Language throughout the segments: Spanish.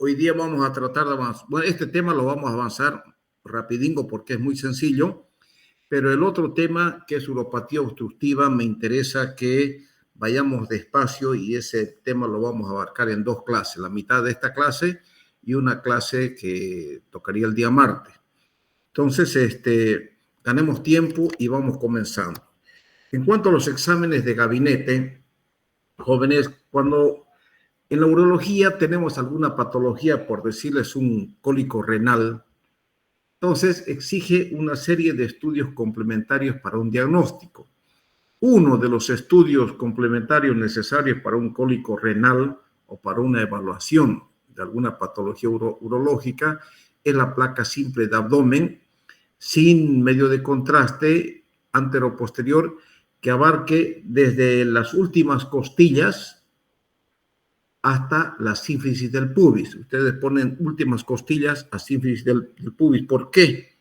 Hoy día vamos a tratar de avanzar. Bueno, este tema lo vamos a avanzar rapidingo porque es muy sencillo, pero el otro tema, que es uropatía obstructiva, me interesa que vayamos despacio y ese tema lo vamos a abarcar en dos clases, la mitad de esta clase y una clase que tocaría el día martes. Entonces, ganemos tiempo y vamos comenzando. En cuanto a los exámenes de gabinete, jóvenes, cuando en la urología tenemos alguna patología, por decirles un cólico renal, entonces exige una serie de estudios complementarios para un diagnóstico. Uno de los estudios complementarios necesarios para un cólico renal o para una evaluación de alguna patología urológica es la placa simple de abdomen sin medio de contraste antero-posterior que abarque desde las últimas costillas hasta la sínfisis del pubis. Ustedes ponen últimas costillas a sínfisis del pubis. ¿Por qué?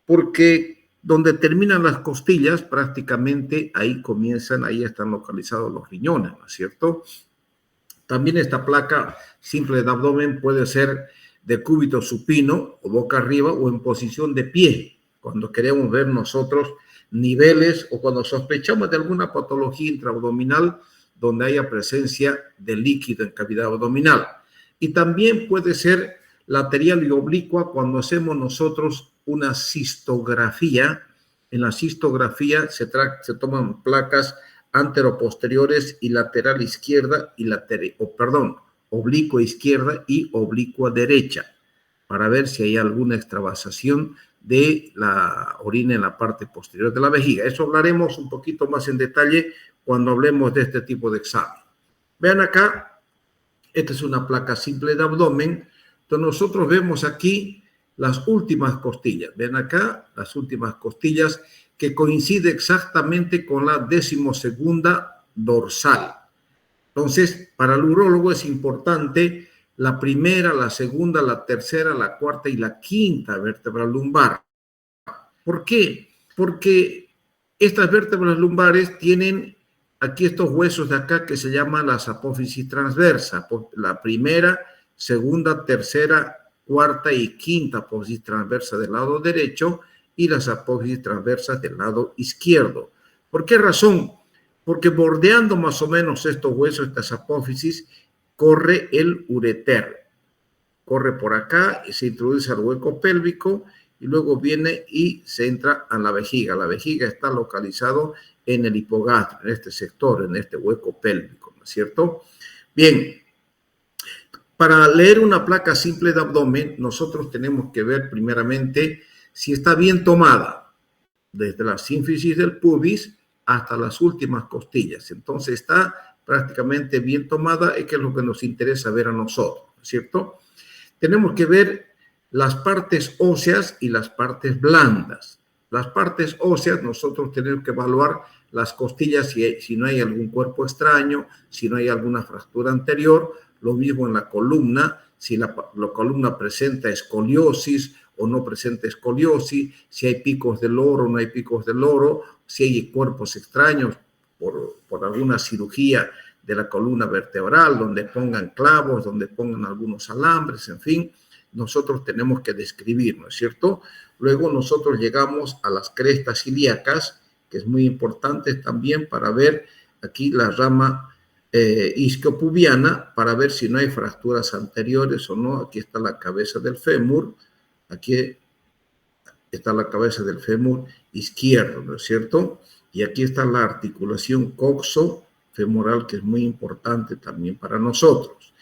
Porque donde terminan las costillas, prácticamente ahí comienzan, ahí están localizados los riñones, ¿no es cierto? También esta placa simple de abdomen puede ser de cúbito supino o boca arriba o en posición de pie, cuando queremos ver nosotros niveles o cuando sospechamos de alguna patología intraabdominal donde haya presencia de líquido en cavidad abdominal. Y también puede ser lateral y oblicua cuando hacemos nosotros una cistografía. En la cistografía se toman placas anteroposteriores y lateral izquierda y oblicua izquierda y oblicua derecha para ver si hay alguna extravasación de la orina en la parte posterior de la vejiga. Eso hablaremos un poquito más en detalle cuando hablemos de este tipo de examen. Vean acá, esta es una placa simple de abdomen, entonces nosotros vemos aquí las últimas costillas. Ven acá las últimas costillas que coincide exactamente con la 12ª dorsal. Entonces, para el urólogo es importante la primera, la segunda, la tercera, la cuarta y la quinta vértebra lumbar. ¿Por qué? Porque estas vértebras lumbares tienen aquí estos huesos de acá que se llaman las apófisis transversa. La primera, segunda, tercera, cuarta y quinta apófisis transversa del lado derecho y las apófisis transversas del lado izquierdo. ¿Por qué razón? Porque bordeando más o menos estos huesos, estas apófisis, corre el ureter. Corre por acá y se introduce al hueco pélvico y luego viene y se entra a la vejiga. La vejiga está localizado en el hipogastrio, en este sector, en este hueco pélvico, ¿no es cierto? Bien, para leer una placa simple de abdomen, nosotros tenemos que ver primeramente si está bien tomada, desde la sínfisis del pubis hasta las últimas costillas. Entonces está prácticamente bien tomada, que es lo que nos interesa ver a nosotros, ¿no es cierto? Tenemos que ver las partes óseas y las partes blandas. Las partes óseas, nosotros tenemos que evaluar las costillas si no hay algún cuerpo extraño, si no hay alguna fractura anterior. Lo mismo en la columna, si la columna presenta escoliosis o no presenta escoliosis, si hay picos de loro o no hay picos de loro, si hay cuerpos extraños por alguna cirugía de la columna vertebral, donde pongan clavos, donde pongan algunos alambres, en fin, nosotros tenemos que describir, ¿no es cierto? Luego nosotros llegamos a las crestas ilíacas, que es muy importante también para ver aquí la rama isquiopubiana, para ver si no hay fracturas anteriores o no. Aquí está la cabeza del fémur, aquí está la cabeza del fémur izquierdo, ¿no es cierto? Y aquí está la articulación coxo-femoral, que es muy importante también para nosotros.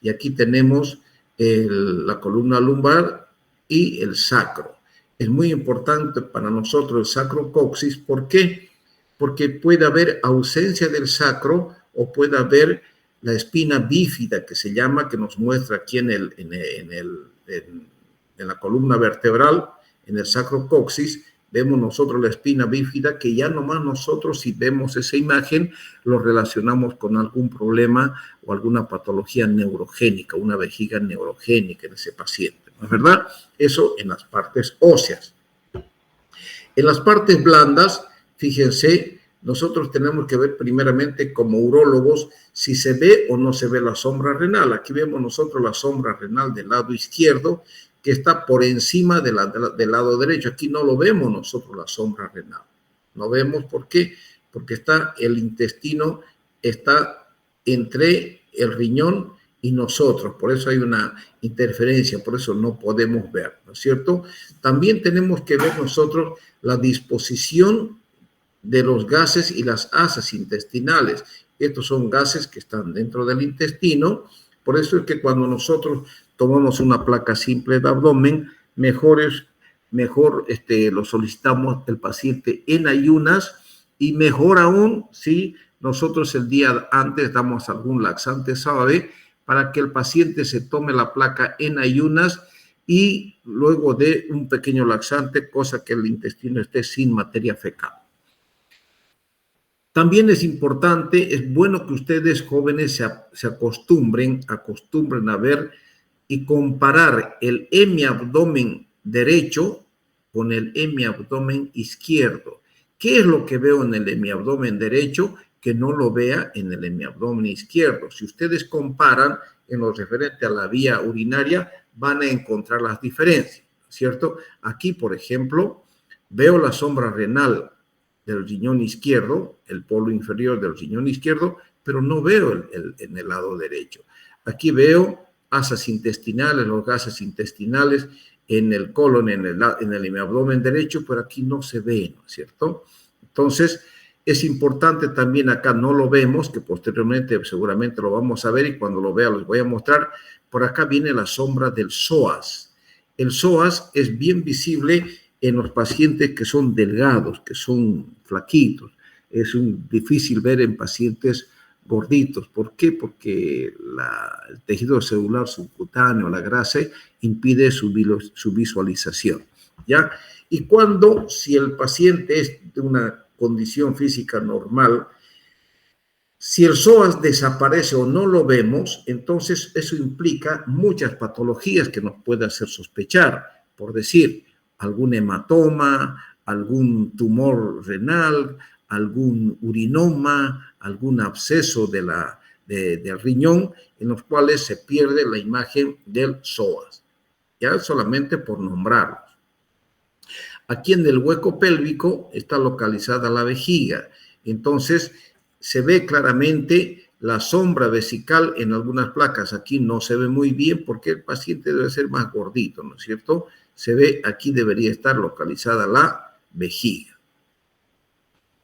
Y aquí tenemos la columna lumbar y el sacro. Es muy importante para nosotros el sacrocoxis. ¿Por qué? Porque puede haber ausencia del sacro o puede haber la espina bífida, que se llama, que nos muestra aquí en la columna vertebral, en el sacrocoxis, vemos nosotros la espina bífida, que ya nomás nosotros, si vemos esa imagen, lo relacionamos con algún problema o alguna patología neurogénica, una vejiga neurogénica en ese paciente, ¿no es verdad? Eso en las partes óseas. En las partes blandas, fíjense, nosotros tenemos que ver primeramente como urólogos si se ve o no se ve la sombra renal. Aquí vemos nosotros la sombra renal del lado izquierdo, que está por encima del lado derecho. Aquí no lo vemos nosotros la sombra renal. No vemos, ¿por qué? Porque está el intestino, está entre el riñón y nosotros, por eso hay una interferencia, por eso no podemos ver, ¿no es cierto? También tenemos que ver nosotros la disposición de los gases y las asas intestinales. Estos son gases que están dentro del intestino, por eso es que cuando nosotros tomamos una placa simple de abdomen, mejor lo solicitamos el paciente en ayunas, y mejor aún si nosotros el día antes damos algún laxante suave para que el paciente se tome la placa en ayunas y luego de un pequeño laxante, cosa que el intestino esté sin materia fecal. También es importante, es bueno que ustedes jóvenes se acostumbren a ver y comparar el hemiabdomen derecho con el hemiabdomen izquierdo. ¿Qué es lo que veo en el hemiabdomen derecho que no lo vea en el hemiabdomen izquierdo? Si ustedes comparan en lo referente a la vía urinaria, van a encontrar las diferencias, ¿cierto? Aquí, por ejemplo, veo la sombra renal del riñón izquierdo, el polo inferior del riñón izquierdo, pero no veo en el lado derecho. Aquí veo asas intestinales, los gases intestinales en el colon, en el abdomen derecho, pero aquí no se ve, ¿no es cierto? Entonces, es importante también acá, no lo vemos, que posteriormente seguramente lo vamos a ver y cuando lo vea les voy a mostrar. Por acá viene la sombra del psoas. El psoas es bien visible en los pacientes que son delgados, que son flaquitos. Es difícil ver en pacientes gorditos. ¿Por qué? Porque el tejido celular subcutáneo, la grasa, impide su visualización, ¿ya? Y si el paciente es de una condición física normal, si el psoas desaparece o no lo vemos, entonces eso implica muchas patologías que nos puede hacer sospechar, por decir, algún hematoma, algún tumor renal, algún urinoma, algún absceso del riñón, en los cuales se pierde la imagen del psoas, ya solamente por nombrarlos. Aquí en el hueco pélvico está localizada la vejiga, entonces se ve claramente la sombra vesical en algunas placas. Aquí no se ve muy bien porque el paciente debe ser más gordito, ¿no es cierto? Se ve, aquí debería estar localizada la vejiga.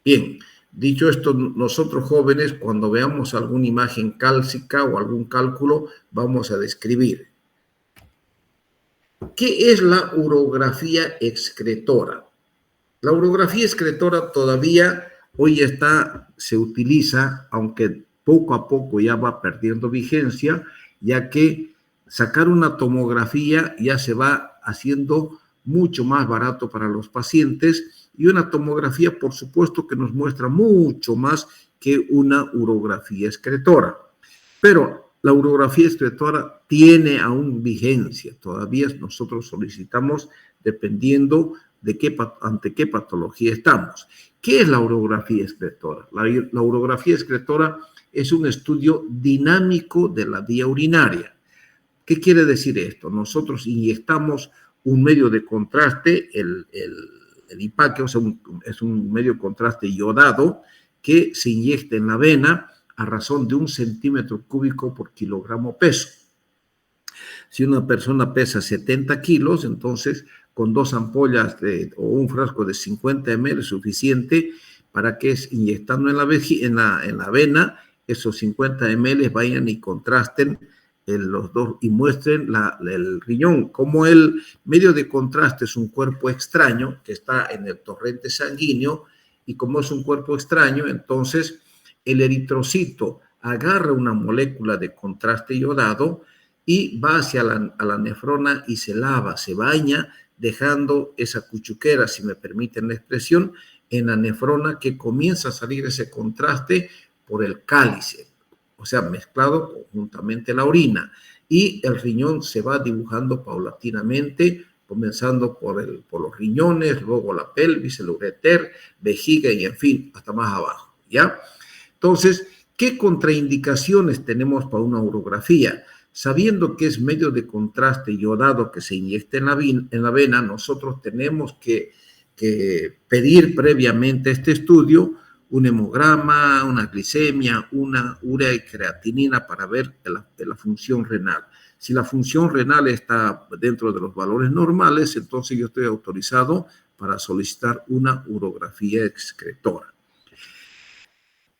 Bien, dicho esto, nosotros jóvenes, cuando veamos alguna imagen cálcica o algún cálculo, vamos a describir. ¿Qué es la urografía excretora? La urografía excretora todavía hoy se utiliza, aunque poco a poco ya va perdiendo vigencia, ya que sacar una tomografía ya se va haciendo mucho más barato para los pacientes, y una tomografía, por supuesto, que nos muestra mucho más que una urografía excretora. Pero la urografía excretora tiene aún vigencia. Todavía nosotros solicitamos dependiendo ante qué patología estamos. ¿Qué es la urografía excretora? La urografía excretora es un estudio dinámico de la vía urinaria. ¿Qué quiere decir esto? Nosotros inyectamos un medio de contraste, el IPAC, o sea, es un medio de contraste yodado que se inyecta en la vena a razón de 1 centímetro cúbico por kilogramo peso. Si una persona pesa 70 kilos, entonces con 2 ampollas o un frasco de 50 ml es suficiente para que inyectando en la vena, esos 50 ml vayan y contrasten los dos y muestren el riñón. Como el medio de contraste es un cuerpo extraño que está en el torrente sanguíneo, y como es un cuerpo extraño, entonces el eritrocito agarra una molécula de contraste yodado y va hacia la nefrona y se lava, se baña, dejando esa cuchuquera, si me permiten la expresión, en la nefrona, que comienza a salir ese contraste por el cálice, o sea, mezclado conjuntamente la orina, y el riñón se va dibujando paulatinamente comenzando por los riñones, luego la pelvis, el ureter, vejiga y en fin, hasta más abajo, ¿ya? Entonces, ¿qué contraindicaciones tenemos para una urografía? Sabiendo que es medio de contraste iodado que se inyecta en la vena, nosotros tenemos que pedir previamente este estudio, un hemograma, una glicemia, una urea y creatinina para ver la función renal. Si la función renal está dentro de los valores normales, entonces yo estoy autorizado para solicitar una urografía excretora.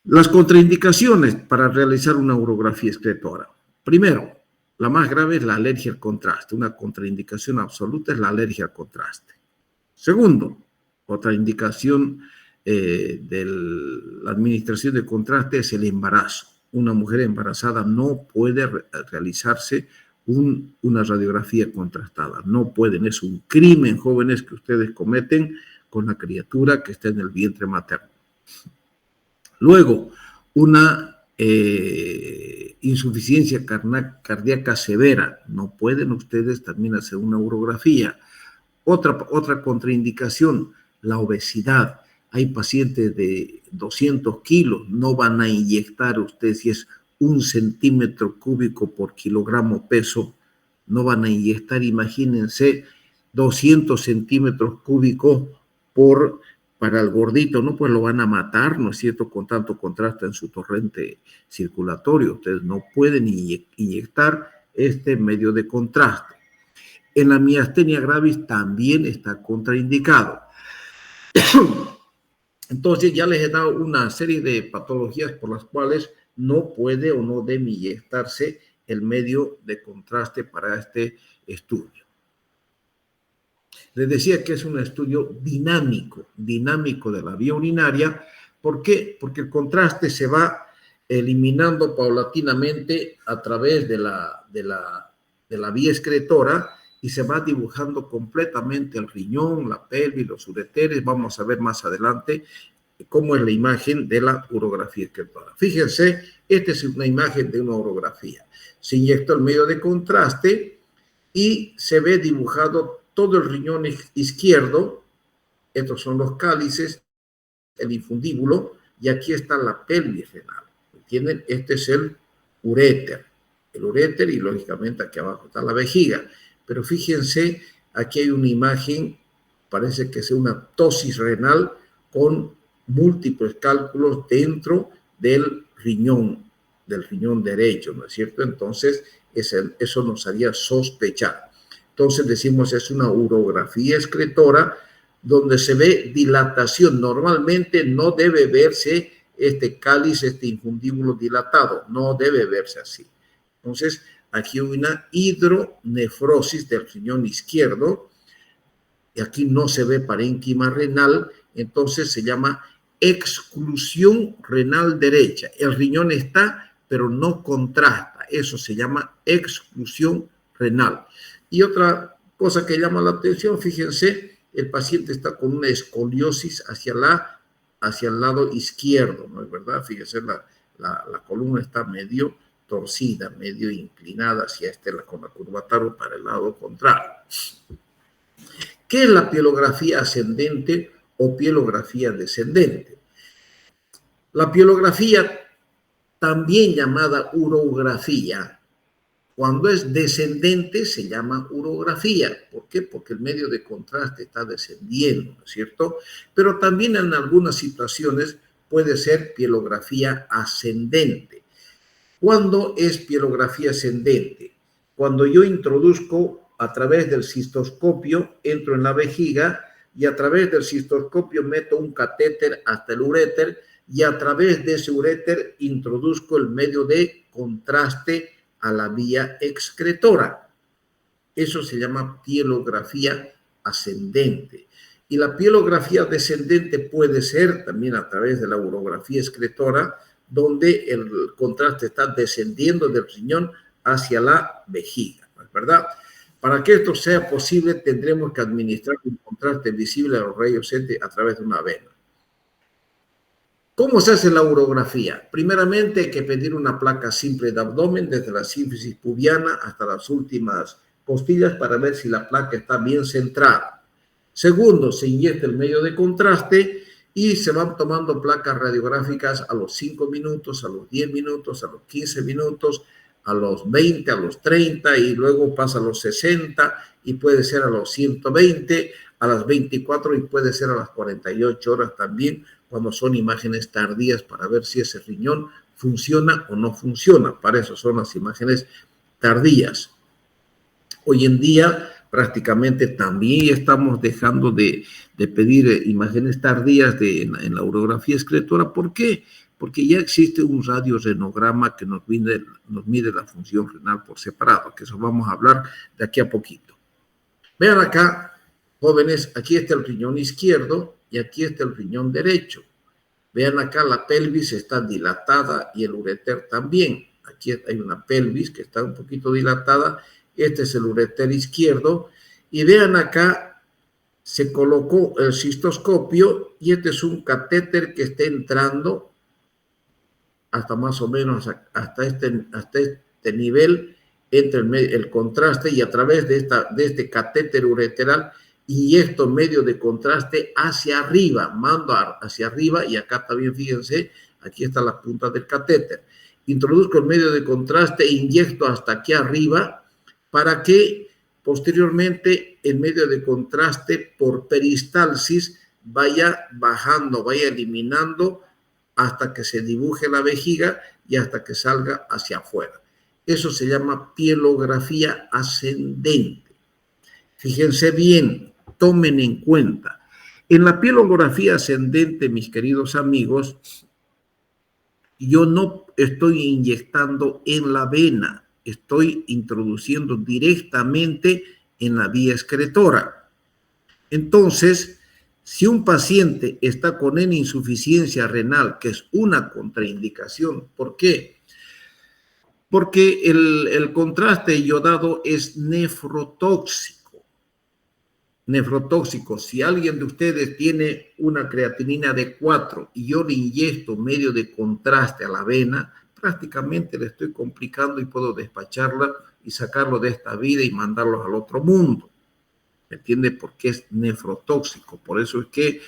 Las contraindicaciones para realizar una urografía excretora. Primero, la más grave es la alergia al contraste. Una contraindicación absoluta es la alergia al contraste. Segundo, otra indicación de la administración de contraste es el embarazo. Una mujer embarazada no puede realizarse una radiografía contrastada. No pueden, es un crimen, jóvenes, que ustedes cometen con la criatura que está en el vientre materno. Luego, una insuficiencia cardíaca severa. No pueden ustedes también hacer una urografía. Otra contraindicación, la obesidad. Hay pacientes de 200 kilos, no van a inyectar ustedes si es 1 centímetro cúbico por kilogramo peso, no van a inyectar, imagínense, 200 centímetros cúbicos para el gordito, ¿no? Pues lo van a matar, ¿no es cierto?, con tanto contraste en su torrente circulatorio. Ustedes no pueden inyectar este medio de contraste. En la miastenia gravis también está contraindicado. Entonces ya les he dado una serie de patologías por las cuales no puede o no debe inyectarse el medio de contraste para este estudio. Les decía que es un estudio dinámico de la vía urinaria. ¿Por qué? Porque el contraste se va eliminando paulatinamente a través de la vía excretora y se va dibujando completamente el riñón, la pelvis, los ureteres. Vamos a ver más adelante cómo es la imagen de la urografía excretora. Fíjense, esta es una imagen de una urografía. Se inyecta el medio de contraste y se ve dibujado todo el riñón izquierdo. Estos son los cálices, el infundíbulo, y aquí está la pelvis renal. ¿Entienden? Este es el uréter. El uréter, y lógicamente aquí abajo está la vejiga. Pero fíjense, aquí hay una imagen, parece que es una ptosis renal con múltiples cálculos dentro del riñón derecho, ¿no es cierto? Entonces, eso nos haría sospechar. Entonces decimos es una urografía excretora donde se ve dilatación. Normalmente no debe verse este cáliz, este infundíbulo dilatado, no debe verse así. Entonces, aquí hay una hidronefrosis del riñón izquierdo, y aquí no se ve parénquima renal, entonces se llama exclusión renal derecha. El riñón está, pero no contrasta. Eso se llama exclusión renal. Y otra cosa que llama la atención, fíjense, el paciente está con una escoliosis hacia el lado izquierdo, ¿no es verdad? Fíjense, la columna está medio torcida, medio inclinada hacia con la curvatura para el lado contrario. ¿Qué es la pielografía ascendente o pielografía descendente? La pielografía, también llamada urografía, cuando es descendente se llama urografía. ¿Por qué? Porque el medio de contraste está descendiendo, ¿no es cierto? Pero también en algunas situaciones puede ser pielografía ascendente. ¿Cuándo es pielografía ascendente? Cuando yo introduzco a través del cistoscopio, entro en la vejiga y a través del cistoscopio meto un catéter hasta el uréter y a través de ese uréter introduzco el medio de contraste a la vía excretora. Eso se llama pielografía ascendente. Y la pielografía descendente puede ser también a través de la urografía excretora, donde el contraste está descendiendo del riñón hacia la vejiga, ¿no es verdad? Para que esto sea posible, tendremos que administrar un contraste visible a los rayos X a través de una vena. ¿Cómo se hace la urografía? Primeramente hay que pedir una placa simple de abdomen desde la sínfisis pubiana hasta las últimas costillas para ver si la placa está bien centrada. Segundo, se inyecta el medio de contraste y se van tomando placas radiográficas a los 5 minutos, a los 10 minutos, a los 15 minutos, a los 20, a los 30 y luego pasa a los 60 y puede ser a los 120, a las 24 y puede ser a las 48 horas también, cuando son imágenes tardías para ver si ese riñón funciona o no funciona. Para eso son las imágenes tardías. Hoy en día prácticamente también estamos dejando de pedir imágenes tardías en la urografía excretora. ¿Por qué? Porque ya existe un radiorenograma que nos mide la función renal por separado, que eso vamos a hablar de aquí a poquito. Vean acá, jóvenes, aquí está el riñón izquierdo y aquí está el riñón derecho. Vean acá, la pelvis está dilatada y el ureter también. Aquí hay una pelvis que está un poquito dilatada. Este es el ureter izquierdo. Y vean acá, se colocó el cistoscopio y este es un catéter que está entrando hasta más o menos hasta este nivel entre el contraste y a través de este catéter ureteral inyecto medio de contraste hacia arriba, mando hacia arriba y acá también fíjense, aquí está la punta del catéter. Introduzco el medio de contraste e inyecto hasta aquí arriba para que posteriormente el medio de contraste por peristalsis vaya bajando, vaya eliminando hasta que se dibuje la vejiga y hasta que salga hacia afuera. Eso se llama pielografía ascendente. Fíjense bien, tomen en cuenta. En la pielografía ascendente, mis queridos amigos, yo no estoy inyectando en la vena, estoy introduciendo directamente en la vía excretora. Entonces, si un paciente está con insuficiencia renal, que es una contraindicación, ¿por qué? Porque el contraste iodado es nefrotóxico. Nefrotóxico. Si alguien de ustedes tiene una creatinina de 4 y yo le inyecto medio de contraste a la vena, prácticamente le estoy complicando y puedo despacharla y sacarlo de esta vida y mandarlo al otro mundo. ¿Me entiende? Porque es nefrotóxico. Por eso es que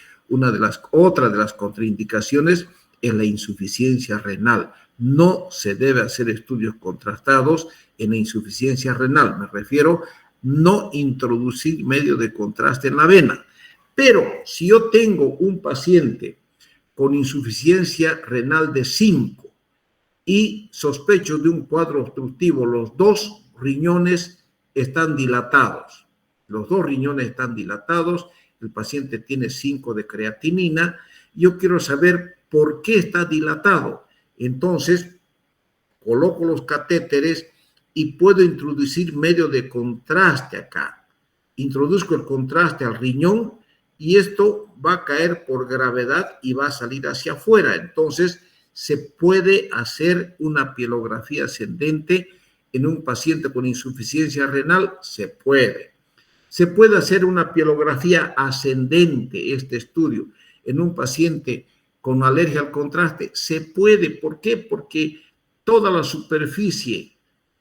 otra de las contraindicaciones es la insuficiencia renal. No se debe hacer estudios contrastados en la insuficiencia renal. Me refiero no introducir medio de contraste en la vena. Pero si yo tengo un paciente con insuficiencia renal de 5 y sospecho de un cuadro obstructivo, los dos riñones están dilatados. Los dos riñones están dilatados, el paciente tiene 5 de creatinina. Yo quiero saber por qué está dilatado. Entonces, coloco los catéteres y puedo introducir medio de contraste acá. Introduzco el contraste al riñón y esto va a caer por gravedad y va a salir hacia afuera. Entonces, se puede hacer una pielografía ascendente en un paciente con insuficiencia renal, se puede. Se puede hacer una pielografía ascendente, este estudio, en un paciente con alergia al contraste. Se puede. ¿Por qué? Porque toda la superficie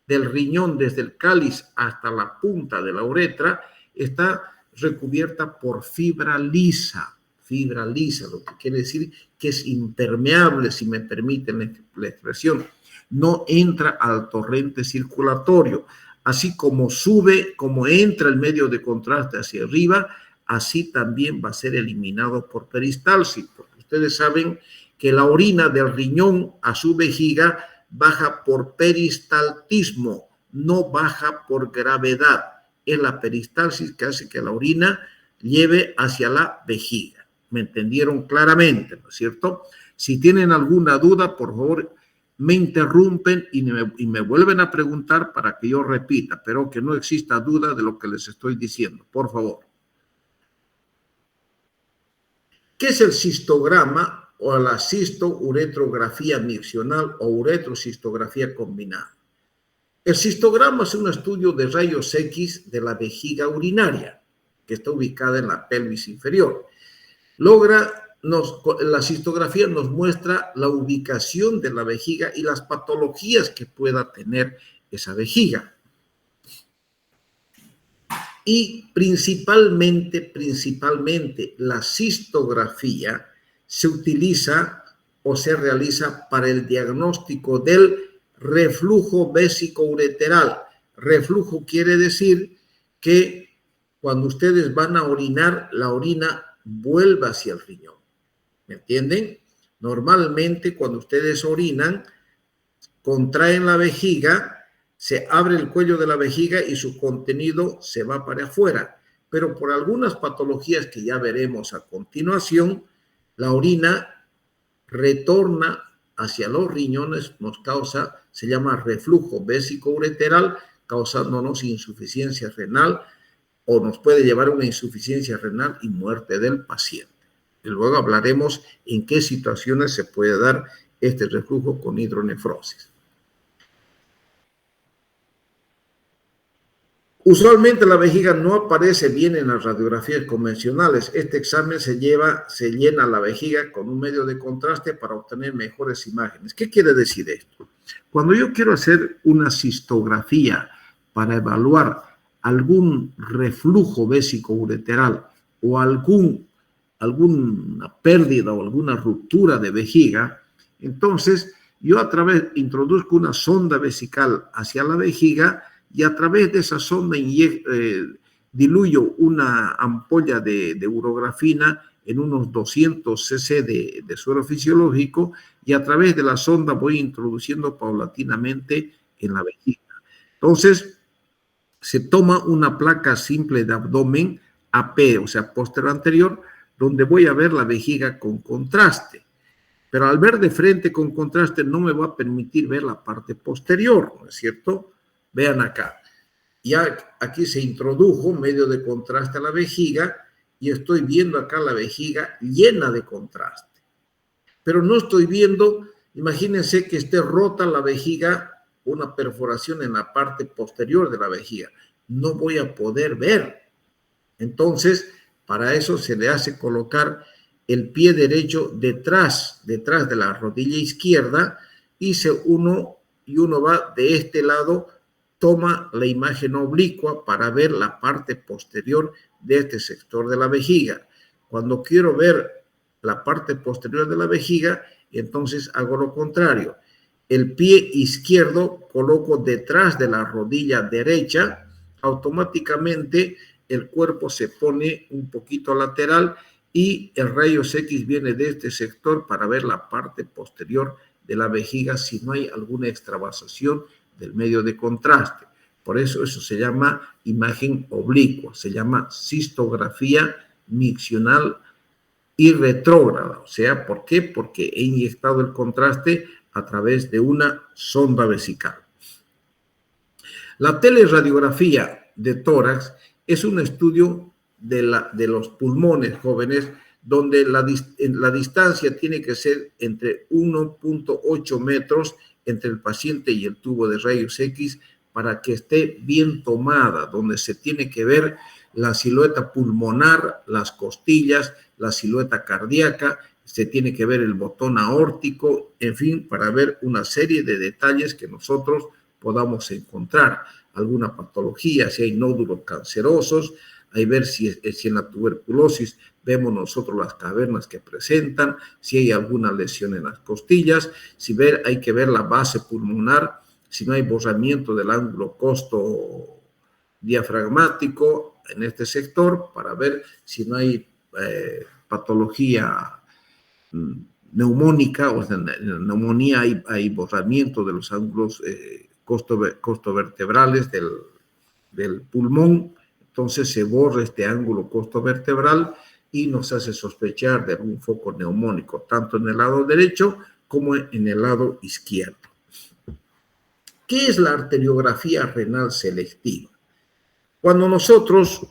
del riñón, desde el cáliz hasta la punta de la uretra, está recubierta por fibra lisa. Fibra lisa, lo que quiere decir que es impermeable, si me permiten la expresión. No entra al torrente circulatorio. Así como sube, como entra el medio de contraste hacia arriba, así también va a ser eliminado por peristalsis, porque ustedes saben que la orina del riñón a su vejiga baja por peristaltismo, no baja por gravedad. Es la peristalsis que hace que la orina lleve hacia la vejiga. ¿Me entendieron claramente, no es cierto? Si tienen alguna duda, por favor, me interrumpen y me vuelven a preguntar para que yo repita, pero que no exista duda de lo que les estoy diciendo, por favor. ¿Qué es el cistograma o la cistouretrografía miccional o uretrocistografía combinada? El cistograma es un estudio de rayos X de la vejiga urinaria, que está ubicada en la pelvis inferior. La cistografía nos muestra la ubicación de la vejiga y las patologías que pueda tener esa vejiga. Y principalmente la cistografía se utiliza o se realiza para el diagnóstico del reflujo vesicoureteral. Reflujo quiere decir que cuando ustedes van a orinar, la orina vuelve hacia el riñón. ¿Me entienden? Normalmente cuando ustedes orinan, contraen la vejiga, se abre el cuello de la vejiga y su contenido se va para afuera. Pero por algunas patologías que ya veremos a continuación, la orina retorna hacia los riñones, se llama reflujo vesicoureteral, causándonos insuficiencia renal o nos puede llevar a una insuficiencia renal y muerte del paciente. Y luego hablaremos en qué situaciones se puede dar este reflujo con hidronefrosis. Usualmente la vejiga no aparece bien en las radiografías convencionales. Este examen se llena la vejiga con un medio de contraste para obtener mejores imágenes. ¿Qué quiere decir esto? Cuando yo quiero hacer una cistografía para evaluar algún reflujo vesicoureteral o alguna pérdida o alguna ruptura de vejiga, entonces yo introduzco una sonda vesical hacia la vejiga y a través de esa sonda diluyo una ampolla de urografina en unos 200 cc de suero fisiológico y a través de la sonda voy introduciendo paulatinamente en la vejiga. Entonces, se toma una placa simple de abdomen AP, o sea, posterior anterior, donde voy a ver la vejiga con contraste. Pero al ver de frente con contraste no me va a permitir ver la parte posterior, ¿no es cierto? Vean acá. Ya aquí se introdujo medio de contraste a la vejiga y estoy viendo acá la vejiga llena de contraste. Pero no estoy viendo, imagínense que esté rota la vejiga, una perforación en la parte posterior de la vejiga. No voy a poder ver. Entonces, para eso se le hace colocar el pie derecho detrás de la rodilla izquierda y uno va de este lado, toma la imagen oblicua para ver la parte posterior de este sector de la vejiga. Cuando quiero ver la parte posterior de la vejiga, entonces hago lo contrario. El pie izquierdo coloco detrás de la rodilla derecha, automáticamente el cuerpo se pone un poquito lateral y el rayos X viene de este sector para ver la parte posterior de la vejiga si no hay alguna extravasación del medio de contraste. Por eso se llama imagen oblicua, se llama cistografía miccional y retrógrada. O sea, ¿por qué? Porque he inyectado el contraste a través de una sonda vesical. La teleradiografía de tórax es un estudio de los pulmones jóvenes donde la distancia tiene que ser entre 1.8 metros entre el paciente y el tubo de rayos X para que esté bien tomada, donde se tiene que ver la silueta pulmonar, las costillas, la silueta cardíaca, se tiene que ver el botón aórtico, en fin, para ver una serie de detalles que nosotros podamos encontrar. Alguna patología, si hay nódulos cancerosos, hay ver si en la tuberculosis vemos nosotros las cavernas que presentan, si hay alguna lesión en las costillas, hay que ver la base pulmonar, si no hay borramiento del ángulo costo diafragmático en este sector, para ver si no hay patología neumónica, o sea, en neumonía hay borramiento de los ángulos costovertebrales del pulmón. Entonces se borra este ángulo costovertebral y nos hace sospechar de algún foco neumónico, tanto en el lado derecho como en el lado izquierdo. ¿Qué es la arteriografía renal selectiva? Cuando nosotros,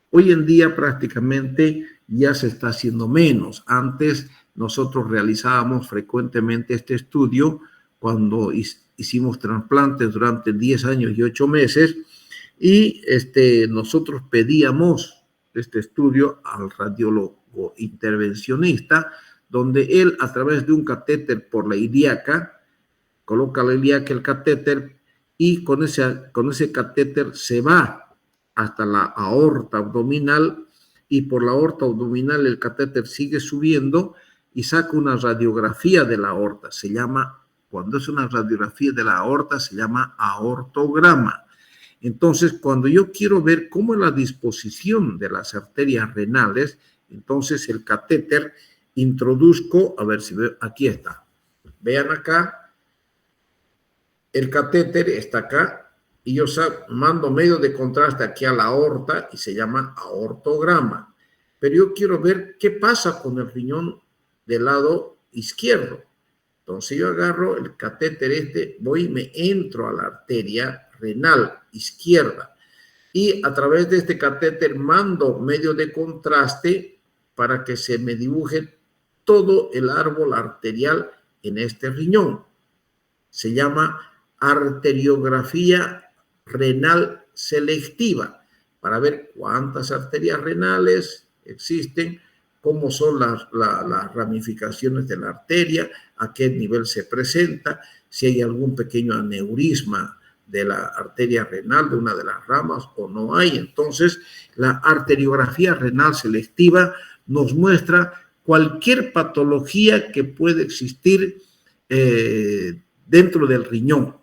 hoy en día prácticamente ya se está haciendo menos. Antes nosotros realizábamos frecuentemente este estudio cuando hicimos trasplantes durante 10 años y 8 meses y nosotros pedíamos este estudio al radiólogo intervencionista, donde él a través de un catéter por la ilíaca, coloca la ilíaca el catéter y con ese catéter se va hasta la aorta abdominal, y por la aorta abdominal el catéter sigue subiendo y saca una radiografía de la aorta. Cuando es una radiografía de la aorta, se llama aortograma. Entonces, cuando yo quiero ver cómo es la disposición de las arterias renales, entonces el catéter introduzco, a ver si veo, aquí está. Vean acá, el catéter está acá y yo mando medio de contraste aquí a la aorta y se llama aortograma. Pero yo quiero ver qué pasa con el riñón del lado izquierdo. Entonces yo agarro el catéter voy y me entro a la arteria renal izquierda y a través de este catéter mando medio de contraste para que se me dibuje todo el árbol arterial en este riñón. Se llama arteriografía renal selectiva para ver cuántas arterias renales existen, cómo son las ramificaciones de la arteria, a qué nivel se presenta, si hay algún pequeño aneurisma de la arteria renal, de una de las ramas, o no hay. Entonces, la arteriografía renal selectiva nos muestra cualquier patología que puede existir dentro del riñón.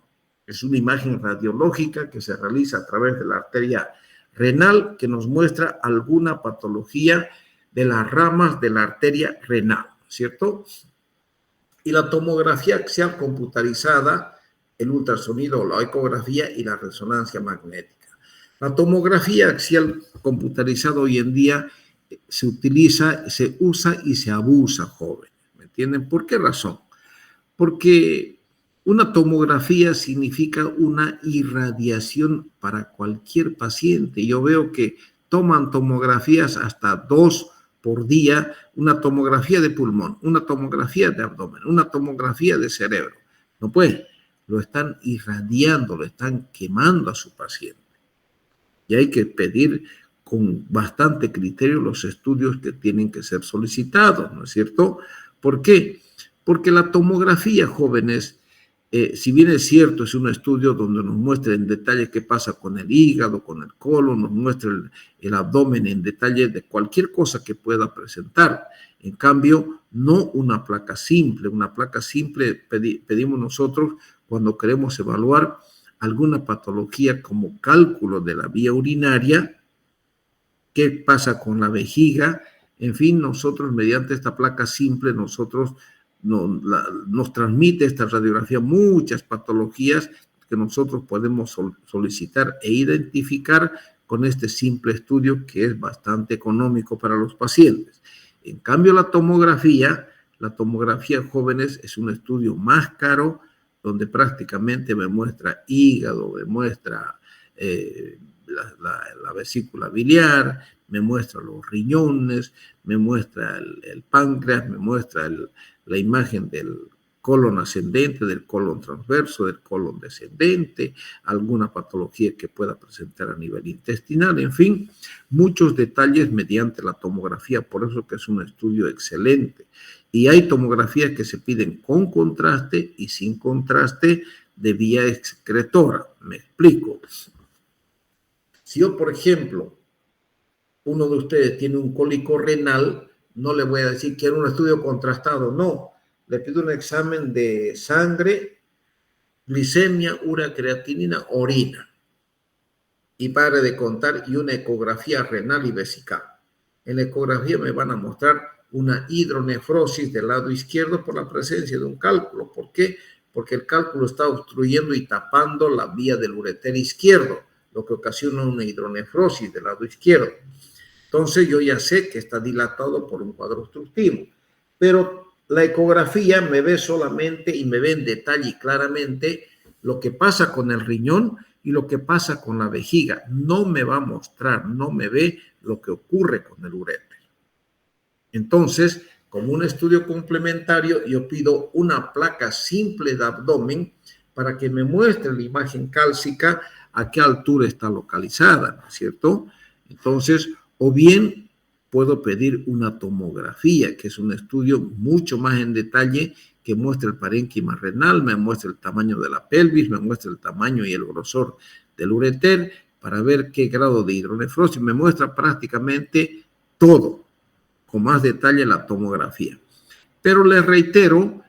Es una imagen radiológica que se realiza a través de la arteria renal que nos muestra alguna patología de las ramas de la arteria renal, ¿cierto? Y la tomografía axial computarizada, el ultrasonido, la ecografía y la resonancia magnética. La tomografía axial computarizada hoy en día se utiliza, se usa y se abusa, jóvenes, ¿me entienden? ¿Por qué razón? Porque una tomografía significa una irradiación para cualquier paciente. Yo veo que toman tomografías hasta 2 por día, una tomografía de pulmón, una tomografía de abdomen, una tomografía de cerebro. No puede, lo están irradiando, lo están quemando a su paciente. Y hay que pedir con bastante criterio los estudios que tienen que ser solicitados, ¿no es cierto? ¿Por qué? Porque la tomografía, jóvenes, si bien es cierto, es un estudio donde nos muestra en detalle qué pasa con el hígado, con el colon, nos muestra el abdomen en detalle de cualquier cosa que pueda presentar. En cambio, no una placa simple. Una placa simple pedimos nosotros cuando queremos evaluar alguna patología como cálculo de la vía urinaria, qué pasa con la vejiga. En fin, nosotros mediante esta placa simple, nosotros nos transmite esta radiografía muchas patologías que nosotros podemos solicitar e identificar con este simple estudio que es bastante económico para los pacientes. En cambio, la tomografía, jóvenes, es un estudio más caro donde prácticamente me muestra hígado, me muestra la vesícula biliar, me muestra los riñones, me muestra el páncreas, me muestra la imagen del colon ascendente, del colon transverso, del colon descendente, alguna patología que pueda presentar a nivel intestinal, en fin, muchos detalles mediante la tomografía, por eso que es un estudio excelente. Y hay tomografías que se piden con contraste y sin contraste de vía excretora. Me explico. Si yo, por ejemplo, uno de ustedes tiene un cólico renal, no le voy a decir que era un estudio contrastado, no. Le pido un examen de sangre, glicemia, urea, creatinina, orina. Y pare de contar, y una ecografía renal y vesical. En la ecografía me van a mostrar una hidronefrosis del lado izquierdo por la presencia de un cálculo. ¿Por qué? Porque el cálculo está obstruyendo y tapando la vía del ureter izquierdo, lo que ocasiona una hidronefrosis del lado izquierdo. Entonces yo ya sé que está dilatado por un cuadro obstructivo, pero la ecografía me ve solamente y me ve en detalle y claramente lo que pasa con el riñón y lo que pasa con la vejiga. No me va a mostrar, no me ve lo que ocurre con el uréter. Entonces, como un estudio complementario, yo pido una placa simple de abdomen para que me muestre la imagen cálcica a qué altura está localizada, ¿no es cierto? Entonces, o bien puedo pedir una tomografía, que es un estudio mucho más en detalle que muestra el parénquima renal, me muestra el tamaño de la pelvis, me muestra el tamaño y el grosor del ureter, para ver qué grado de hidronefrosis. Me muestra prácticamente todo, con más detalle la tomografía. Pero les reitero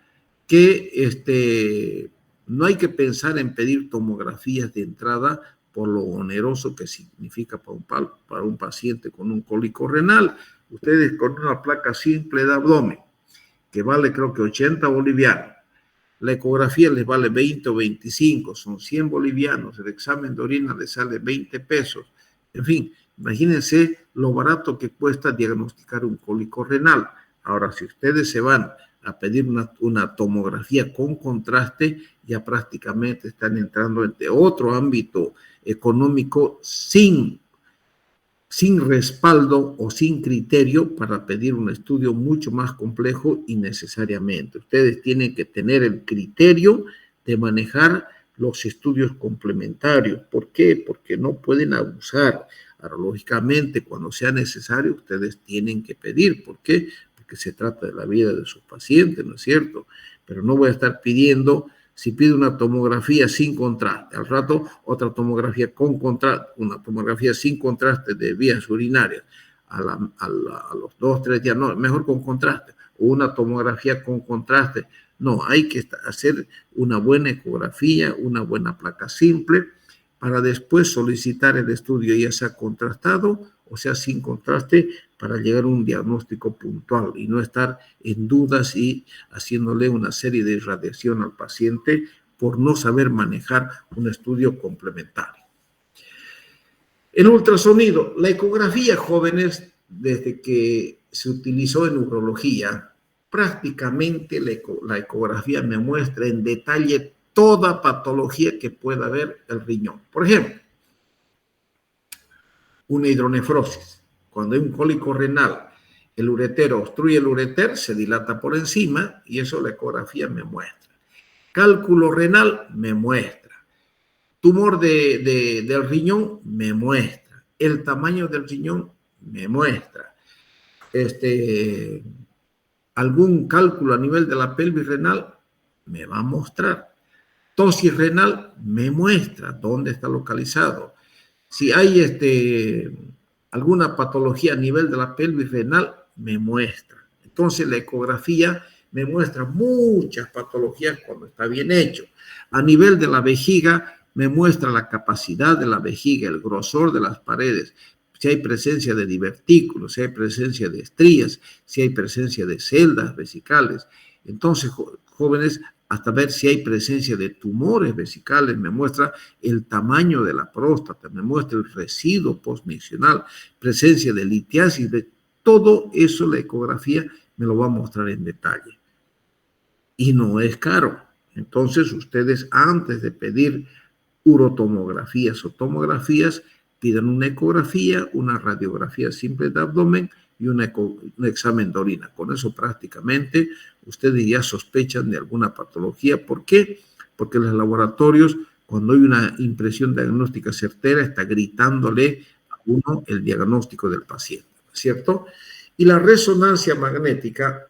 que no hay que pensar en pedir tomografías de entrada por lo oneroso que significa para un paciente con un cólico renal. Ustedes con una placa simple de abdomen, que vale creo que 80 bolivianos, la ecografía les vale 20 o 25, son 100 bolivianos, el examen de orina les sale 20 pesos. En fin, imagínense lo barato que cuesta diagnosticar un cólico renal. Ahora, si ustedes se van a pedir una tomografía con contraste, ya prácticamente están entrando en otro ámbito económico sin respaldo o sin criterio para pedir un estudio mucho más complejo innecesariamente. Ustedes tienen que tener el criterio de manejar los estudios complementarios. ¿Por qué? Porque no pueden abusar. Ahora, lógicamente, cuando sea necesario, ustedes tienen que pedir. ¿Por qué? Porque se trata de la vida de sus pacientes, ¿no es cierto? Pero no voy a estar pidiendo, si pido una tomografía sin contraste, al rato otra tomografía con contraste, una tomografía sin contraste de vías urinarias, a los 2-3 días, no, mejor con contraste, o una tomografía con contraste. No, hay que hacer una buena ecografía, una buena placa simple, para después solicitar el estudio, ya sea contrastado o sea sin contraste, para llegar a un diagnóstico puntual y no estar en dudas y haciéndole una serie de radiación al paciente por no saber manejar un estudio complementario. El ultrasonido, la ecografía, jóvenes, desde que se utilizó en urología, prácticamente la ecografía me muestra en detalle toda patología que pueda haber el riñón. Por ejemplo, una hidronefrosis. Cuando hay un cólico renal, el uretero obstruye el ureter, se dilata por encima y eso la ecografía me muestra. Cálculo renal me muestra. Tumor del riñón me muestra. El tamaño del riñón me muestra. Algún cálculo a nivel de la pelvis renal me va a mostrar. Tosis renal me muestra dónde está localizado. Si hay alguna patología a nivel de la pelvis renal, me muestra. Entonces la ecografía me muestra muchas patologías cuando está bien hecho. A nivel de la vejiga, me muestra la capacidad de la vejiga, el grosor de las paredes, si hay presencia de divertículos, si hay presencia de estrías, si hay presencia de celdas vesicales. Entonces, jóvenes, hasta ver si hay presencia de tumores vesicales, me muestra el tamaño de la próstata, me muestra el residuo postmiccional, presencia de litiasis, todo eso la ecografía me lo va a mostrar en detalle. Y no es caro. Entonces, ustedes antes de pedir urotomografías o tomografías, pidan una ecografía, una radiografía simple de abdomen y un examen de orina. Con eso prácticamente ustedes ya sospechan de alguna patología. ¿Por qué? Porque los laboratorios, cuando hay una impresión diagnóstica certera, está gritándole a uno el diagnóstico del paciente, ¿cierto? Y la resonancia magnética,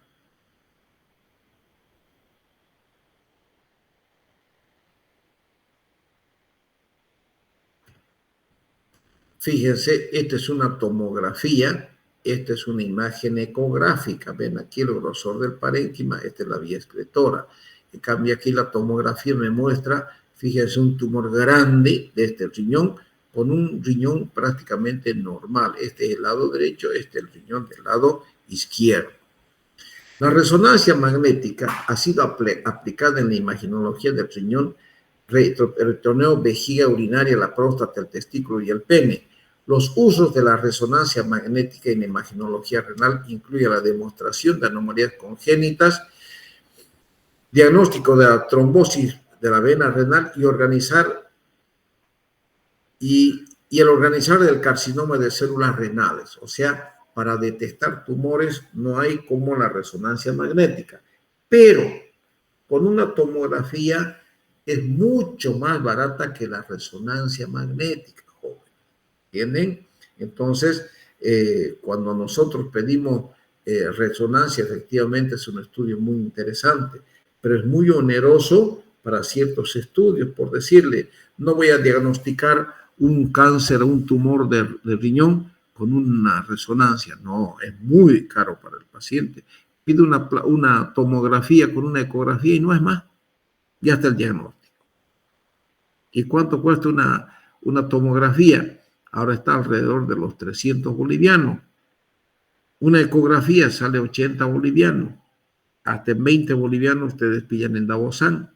fíjense, esta es una tomografía, esta es una imagen ecográfica. Ven aquí el grosor del parénquima, esta es la vía excretora. En cambio aquí la tomografía me muestra, fíjense, un tumor grande de este riñón con un riñón prácticamente normal. Este es el lado derecho, este es el riñón del lado izquierdo. La resonancia magnética ha sido aplicada en la imagenología del riñón, retroperitoneal, vejiga urinaria, la próstata, el testículo y el pene. Los usos de la resonancia magnética en la imagenología renal incluyen la demostración de anomalías congénitas, diagnóstico de la trombosis de la vena renal y el organizar del carcinoma de células renales. O sea, para detectar tumores no hay como la resonancia magnética, pero con una tomografía es mucho más barata que la resonancia magnética, joven. ¿Entienden? Entonces, cuando nosotros pedimos resonancia, efectivamente es un estudio muy interesante, pero es muy oneroso para ciertos estudios. Por decirle, no voy a diagnosticar un cáncer o un tumor de riñón con una resonancia. No, es muy caro para el paciente. Pide una tomografía con una ecografía y no es más. Ya está el diagnóstico. ¿Y cuánto cuesta una tomografía? Ahora está alrededor de los 300 bolivianos. Una ecografía sale 80 bolivianos. Hasta en 20 bolivianos ustedes pillan en Davosán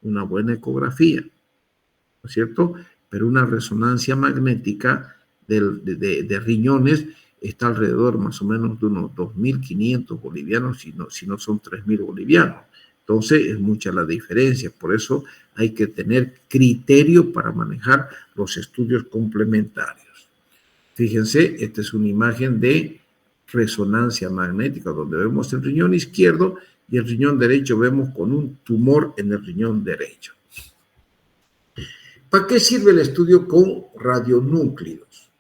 una buena ecografía, ¿no es cierto? Pero una resonancia magnética de riñones está alrededor más o menos de unos 2.500 bolivianos, si no son 3.000 bolivianos. Entonces es mucha la diferencia, por eso hay que tener criterio para manejar los estudios complementarios. Fíjense, esta es una imagen de resonancia magnética donde vemos el riñón izquierdo y el riñón derecho vemos con un tumor en el riñón derecho. ¿Para qué sirve el estudio con radionúclidos?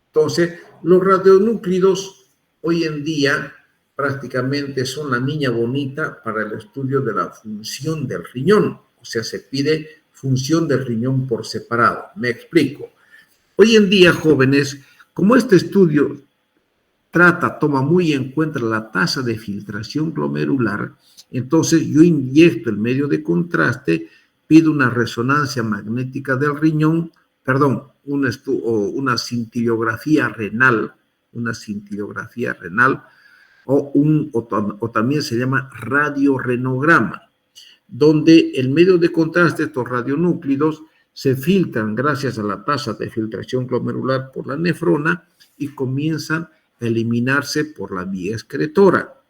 Entonces, los radionúclidos hoy en día prácticamente son la niña bonita para el estudio de la función del riñón. O sea, se pide función del riñón por separado. Me explico. Hoy en día, jóvenes, como este estudio toma muy en cuenta la tasa de filtración glomerular, entonces yo inyecto el medio de contraste, pido una resonancia magnética del riñón, perdón, una cintiliografía renal, o también se llama radiorenograma, donde el medio de contraste, estos radionúclidos, se filtran gracias a la tasa de filtración glomerular por la nefrona y comienzan a eliminarse por la vía excretora.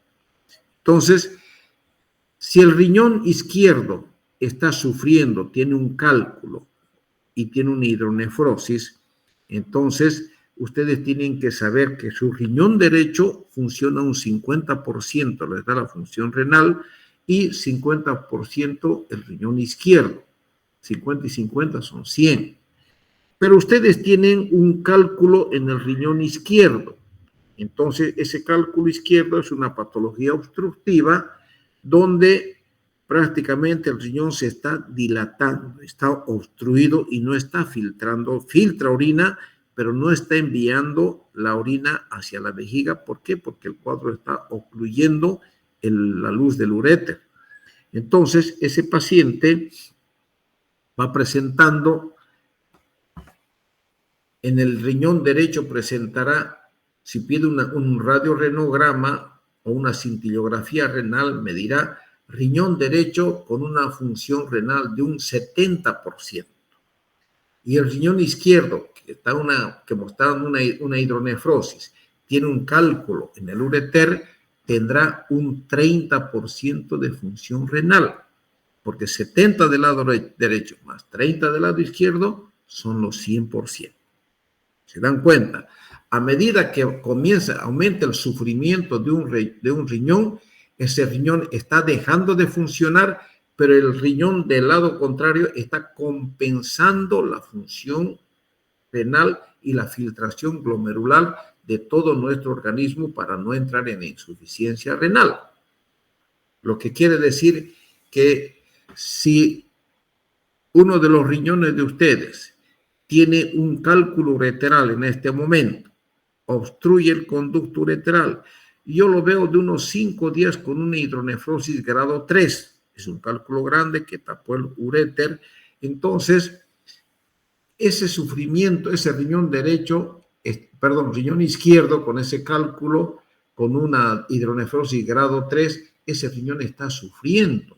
Entonces, si el riñón izquierdo está sufriendo, tiene un cálculo y tiene una hidronefrosis, entonces ustedes tienen que saber que su riñón derecho funciona un 50%, les da la función renal, y 50% el riñón izquierdo. 50 y 50 son 100. Pero ustedes tienen un cálculo en el riñón izquierdo. Entonces, ese cálculo izquierdo es una patología obstructiva donde prácticamente el riñón se está dilatando, está obstruido y no está filtrando, filtra orina, pero no está enviando la orina hacia la vejiga. ¿Por qué? Porque el cuadro está ocluyendo la luz del uréter. Entonces, ese paciente va presentando, en el riñón derecho presentará, si pide un radiorenograma o una cintiliografía renal, medirá riñón derecho con una función renal de un 70%. Y el riñón izquierdo, que mostraba una hidronefrosis, tiene un cálculo en el ureter, tendrá un 30% de función renal, porque 70 del lado derecho más 30 del lado izquierdo son los 100%. ¿Se dan cuenta? A medida que aumenta el sufrimiento de un riñón, ese riñón está dejando de funcionar, pero el riñón del lado contrario está compensando la función renal y la filtración glomerular de todo nuestro organismo para no entrar en insuficiencia renal. Lo que quiere decir que si uno de los riñones de ustedes tiene un cálculo ureteral en este momento, obstruye el conducto ureteral, yo lo veo de unos 5 días con una hidronefrosis grado 3, es un cálculo grande que tapó el uréter, entonces ese sufrimiento, ese riñón riñón izquierdo con ese cálculo, con una hidronefrosis grado 3, ese riñón está sufriendo.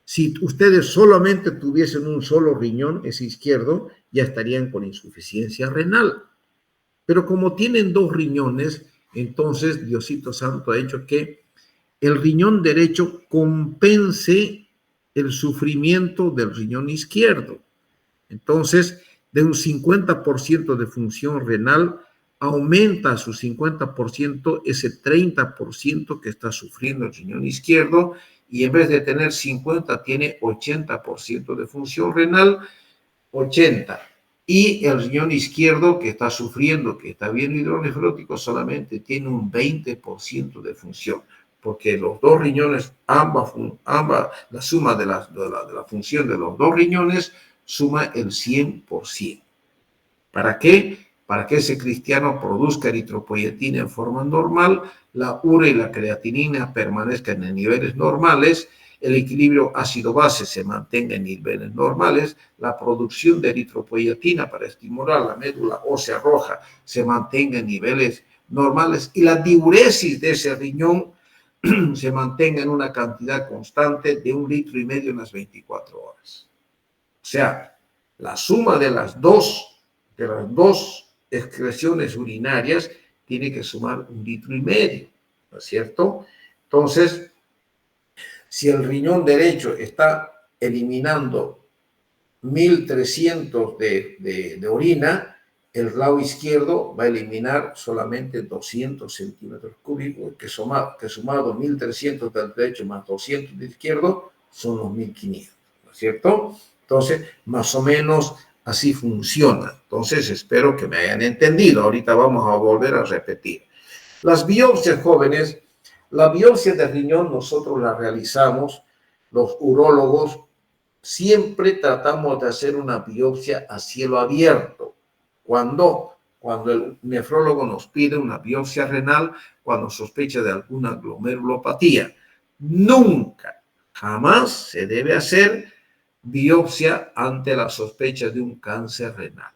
Si ustedes solamente tuviesen un solo riñón, ese izquierdo, ya estarían con insuficiencia renal. Pero como tienen 2 riñones, entonces Diosito Santo ha hecho que el riñón derecho compense el sufrimiento del riñón izquierdo. Entonces, de un 50% de función renal, aumenta a su 50% ese 30% que está sufriendo el riñón izquierdo, y en vez de tener 50, tiene 80% de función renal, 80. Y el riñón izquierdo que está sufriendo, que está bien hidronefrótico, solamente tiene un 20% de función, porque los 2 riñones, ambas la suma de la función de los 2 riñones, suma el 100%. ¿Para qué? Para que ese cristiano produzca eritropoyetina en forma normal, la urea y la creatinina permanezcan en niveles normales, el equilibrio ácido-base se mantenga en niveles normales, la producción de eritropoyetina para estimular la médula ósea roja se mantenga en niveles normales y la diuresis de ese riñón se mantenga en una cantidad constante de 1,5 litros en las 24 horas. O sea, la suma de las dos excreciones urinarias tiene que sumar 1,5 litros, ¿no es cierto? Entonces, si el riñón derecho está eliminando 1,300 de orina, el lado izquierdo va a eliminar solamente 200 centímetros cúbicos, que sumado 1,300 del derecho más 200 del izquierdo, son los 1,500, ¿no es cierto? Entonces, más o menos así funciona. Entonces, espero que me hayan entendido. Ahorita vamos a volver a repetir. Las biopsias, jóvenes, la biopsia de riñón nosotros la realizamos, los urólogos, siempre tratamos de hacer una biopsia a cielo abierto. Cuando el nefrólogo nos pide una biopsia renal, cuando sospecha de alguna glomerulopatía. Nunca, jamás se debe hacer biopsia ante la sospecha de un cáncer renal.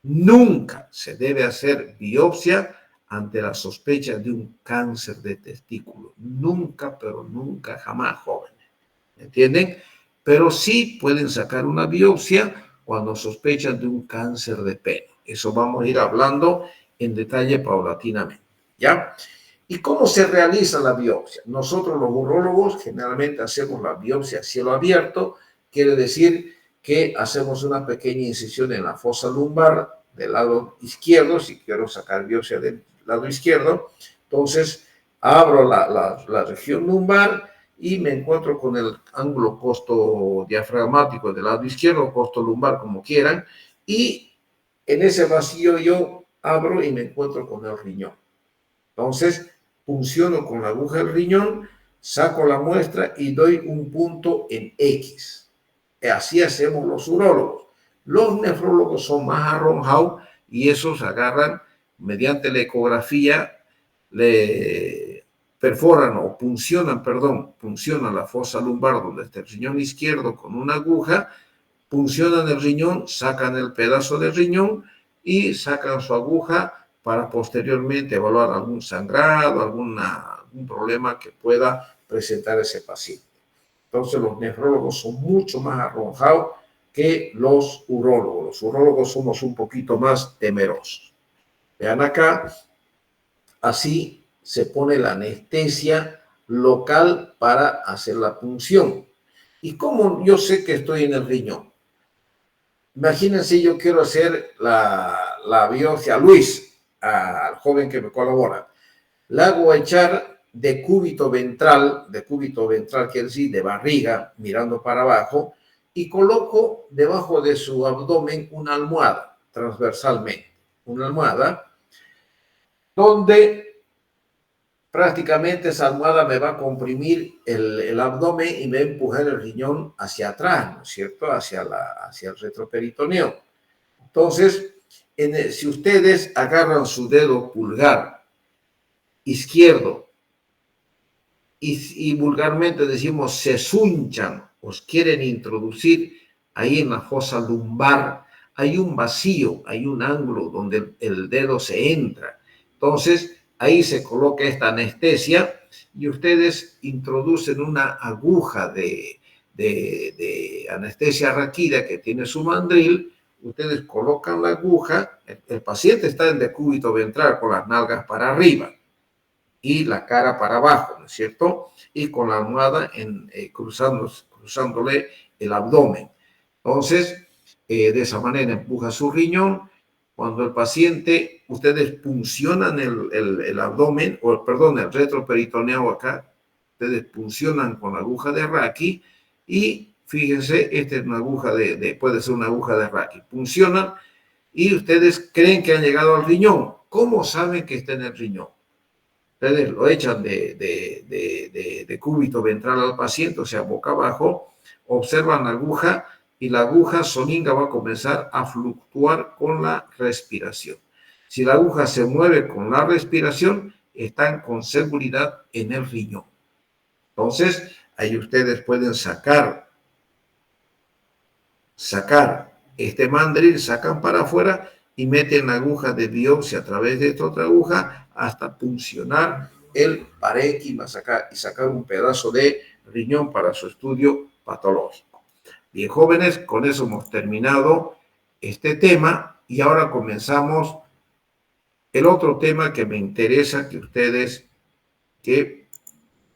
Nunca se debe hacer biopsia ante la sospecha de un cáncer de testículo. Nunca, pero nunca, jamás, jóvenes. ¿Entienden? Pero sí pueden sacar una biopsia cuando sospechan de un cáncer de pene. Eso vamos a ir hablando en detalle paulatinamente, ¿ya? ¿Y cómo se realiza la biopsia? Nosotros los urólogos generalmente hacemos la biopsia a cielo abierto, quiere decir que hacemos una pequeña incisión en la fosa lumbar del lado izquierdo, si quiero sacar biopsia del lado izquierdo, entonces abro la región lumbar y me encuentro con el ángulo costodiafragmático del lado izquierdo, costolumbar, como quieran, y en ese vacío yo abro y me encuentro con el riñón. Entonces, funciono con la aguja del riñón, saco la muestra y doy un punto en X. Así hacemos los urólogos. Los nefrólogos son más arronjados y esos agarran mediante la ecografía, le perforan o puncionan la fosa lumbar donde está el riñón izquierdo con una aguja, puncionan el riñón, sacan el pedazo de riñón y sacan su aguja para posteriormente evaluar algún sangrado, algún problema que pueda presentar ese paciente. Entonces los nefrólogos son mucho más arrojados que los urólogos. Los urólogos somos un poquito más temerosos. Vean acá, así se pone la anestesia local para hacer la punción. ¿Y cómo yo sé que estoy en el riñón? Imagínense, yo quiero hacer la biopsia a Luis, al joven que me colabora. Le hago echar decúbito ventral quiere decir de barriga, mirando para abajo, y coloco debajo de su abdomen una almohada, transversalmente. Una almohada donde prácticamente esa almohada me va a comprimir el abdomen y me va a empujar el riñón hacia atrás, ¿no es cierto? Hacia el retroperitoneo. Entonces, si ustedes agarran su dedo pulgar izquierdo y vulgarmente decimos se sunchan, os quieren introducir ahí en la fosa lumbar, hay un vacío, hay un ángulo donde el dedo se entra. Entonces, ahí se coloca esta anestesia y ustedes introducen una aguja de anestesia raquídea que tiene su mandril. Ustedes colocan la aguja, el paciente está en decúbito ventral con las nalgas para arriba y la cara para abajo, ¿no es cierto? Y con la almohada cruzándole el abdomen. Entonces, de esa manera empuja su riñón. Cuando el paciente, ustedes puncionan el abdomen, el retroperitoneo acá, ustedes puncionan con la aguja de Raki y fíjense, esta es una aguja puede ser una aguja de Raki. Puncionan y ustedes creen que han llegado al riñón. ¿Cómo saben que está en el riñón? Ustedes lo echan de cúbito ventral al paciente, o sea, boca abajo, observan la aguja y la aguja soninga va a comenzar a fluctuar con la respiración. Si la aguja se mueve con la respiración, están con seguridad en el riñón. Entonces, ahí ustedes pueden sacar este mandril, sacan para afuera y meten la aguja de biopsia a través de esta otra aguja hasta puncionar el parénquima y sacar un pedazo de riñón para su estudio patológico. Bien, jóvenes, con eso hemos terminado este tema y ahora comenzamos el otro tema que me interesa que ustedes que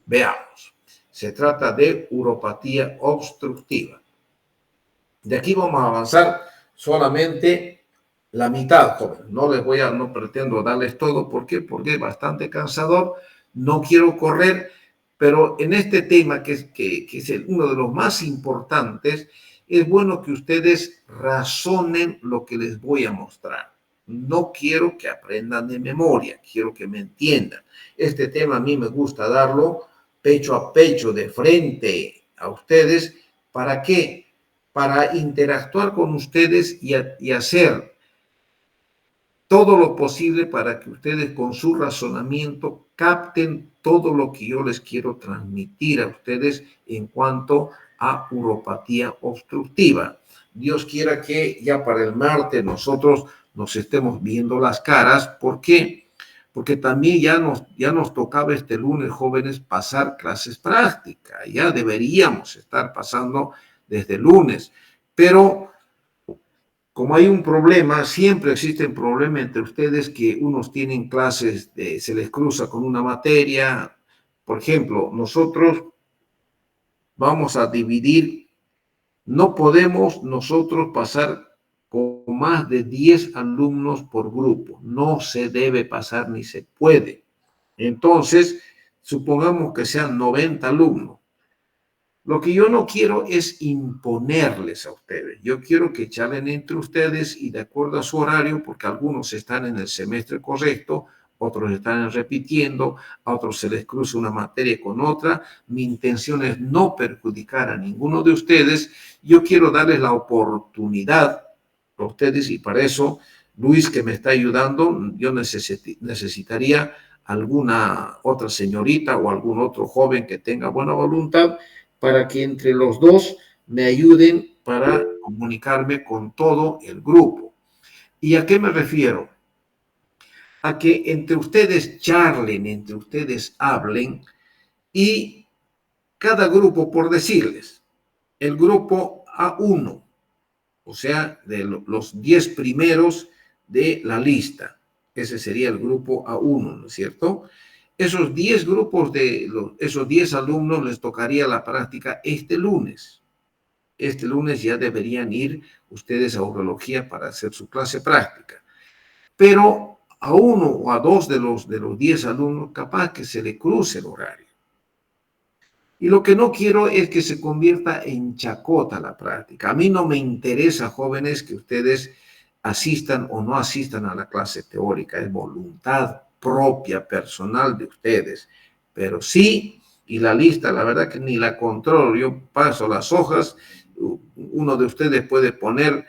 veamos. Se trata de uropatía obstructiva. De aquí vamos a avanzar solamente la mitad, joven. No pretendo darles todo. ¿Por qué? Porque es bastante cansador. No quiero correr, pero en este tema, que es uno de los más importantes, es bueno que ustedes razonen lo que les voy a mostrar. No quiero que aprendan de memoria, quiero que me entiendan. Este tema a mí me gusta darlo pecho a pecho, de frente a ustedes. ¿Para qué? Para interactuar con ustedes y hacer todo lo posible para que ustedes con su razonamiento capten todo lo que yo les quiero transmitir a ustedes en cuanto a uropatía obstructiva. Dios quiera que ya para el martes nosotros nos estemos viendo las caras. ¿Por qué? Porque también ya nos tocaba este lunes, jóvenes, pasar clases prácticas. Ya deberíamos estar pasando desde el lunes. Pero como hay un problema, siempre existen problemas entre ustedes que unos tienen clases, se les cruza con una materia. Por ejemplo, nosotros vamos a dividir, no podemos nosotros pasar con más de 10 alumnos por grupo. No se debe pasar ni se puede. Entonces, supongamos que sean 90 alumnos. Lo que yo no quiero es imponerles a ustedes. Yo quiero que charlen entre ustedes y de acuerdo a su horario, porque algunos están en el semestre correcto, otros están repitiendo, a otros se les cruza una materia con otra. Mi intención es no perjudicar a ninguno de ustedes. Yo quiero darles la oportunidad a ustedes y para eso, Luis, que me está ayudando, yo necesitaría alguna otra señorita o algún otro joven que tenga buena voluntad para que entre los dos me ayuden para comunicarme con todo el grupo. ¿Y a qué me refiero? A que entre ustedes charlen, entre ustedes hablen y cada grupo, por decirles, el grupo A1, o sea, de los 10 primeros de la lista, ese sería el grupo A1, ¿no es cierto? Esos 10 grupos esos 10 alumnos les tocaría la práctica este lunes. Este lunes ya deberían ir ustedes a urología para hacer su clase práctica. Pero a uno o a dos de los 10 alumnos, capaz que se le cruce el horario. Y lo que no quiero es que se convierta en chacota la práctica. A mí no me interesa, jóvenes, que ustedes asistan o no asistan a la clase teórica. Es voluntad propia, personal de ustedes. Pero sí, y la lista, la verdad que ni la controlo. Yo paso las hojas. Uno de ustedes puede poner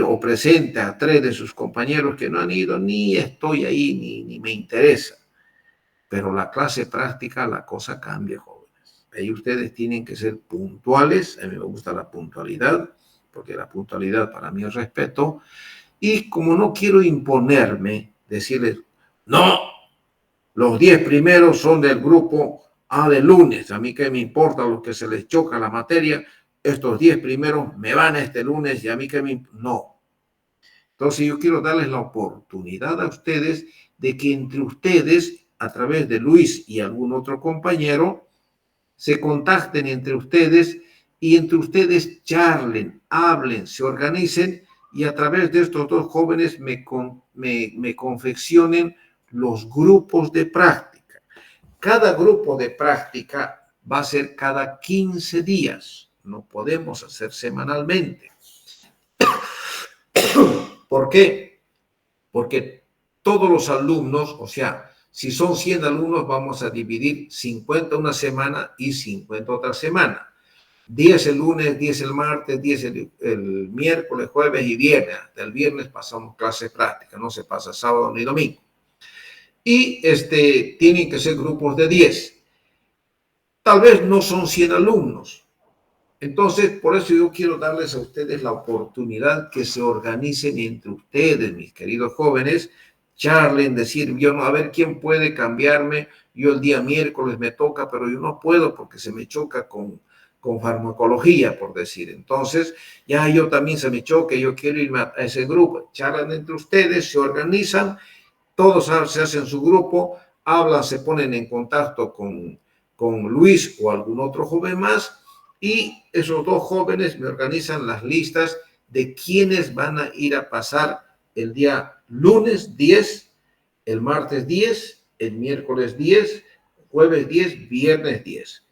o presente a 3 de sus compañeros que no han ido, ni estoy ahí, ni me interesa. Pero la clase práctica, la cosa cambia, jóvenes. Ahí ustedes tienen que ser puntuales. A mí me gusta la puntualidad, porque la puntualidad para mí es respeto. Y como no quiero imponerme, decirles, no, los 10 primeros son del grupo A de lunes. A mí qué me importa los que se les choca la materia. Estos 10 primeros me van este lunes y a mí qué me importa. No. Entonces yo quiero darles la oportunidad a ustedes de que entre ustedes, a través de Luis y algún otro compañero, se contacten entre ustedes y entre ustedes charlen, hablen, se organicen y a través de estos dos jóvenes me confeccionen los grupos de práctica. Cada grupo de práctica va a ser cada 15 días. No podemos hacer semanalmente. ¿Por qué? Porque todos los alumnos, o sea, si son 100 alumnos, vamos a dividir 50 una semana y 50 otra semana. 10 el lunes, 10 el martes, 10 el miércoles, jueves y viernes. Hasta el viernes pasamos clases prácticas, no se pasa sábado ni domingo. Y tienen que ser grupos de 10. Tal vez no son 100 alumnos. Entonces, por eso yo quiero darles a ustedes la oportunidad que se organicen entre ustedes, mis queridos jóvenes, charlen, decir, yo no, a ver quién puede cambiarme, yo el día miércoles me toca, pero yo no puedo porque se me choca con farmacología, por decir. Entonces, ya yo también se me choca, yo quiero irme a ese grupo. Charlan entre ustedes, se organizan, todos se hacen su grupo, hablan, se ponen en contacto con Luis o algún otro joven más, y esos dos jóvenes me organizan las listas de quienes van a ir a pasar el día lunes 10, el martes 10, el miércoles 10, jueves 10, viernes 10.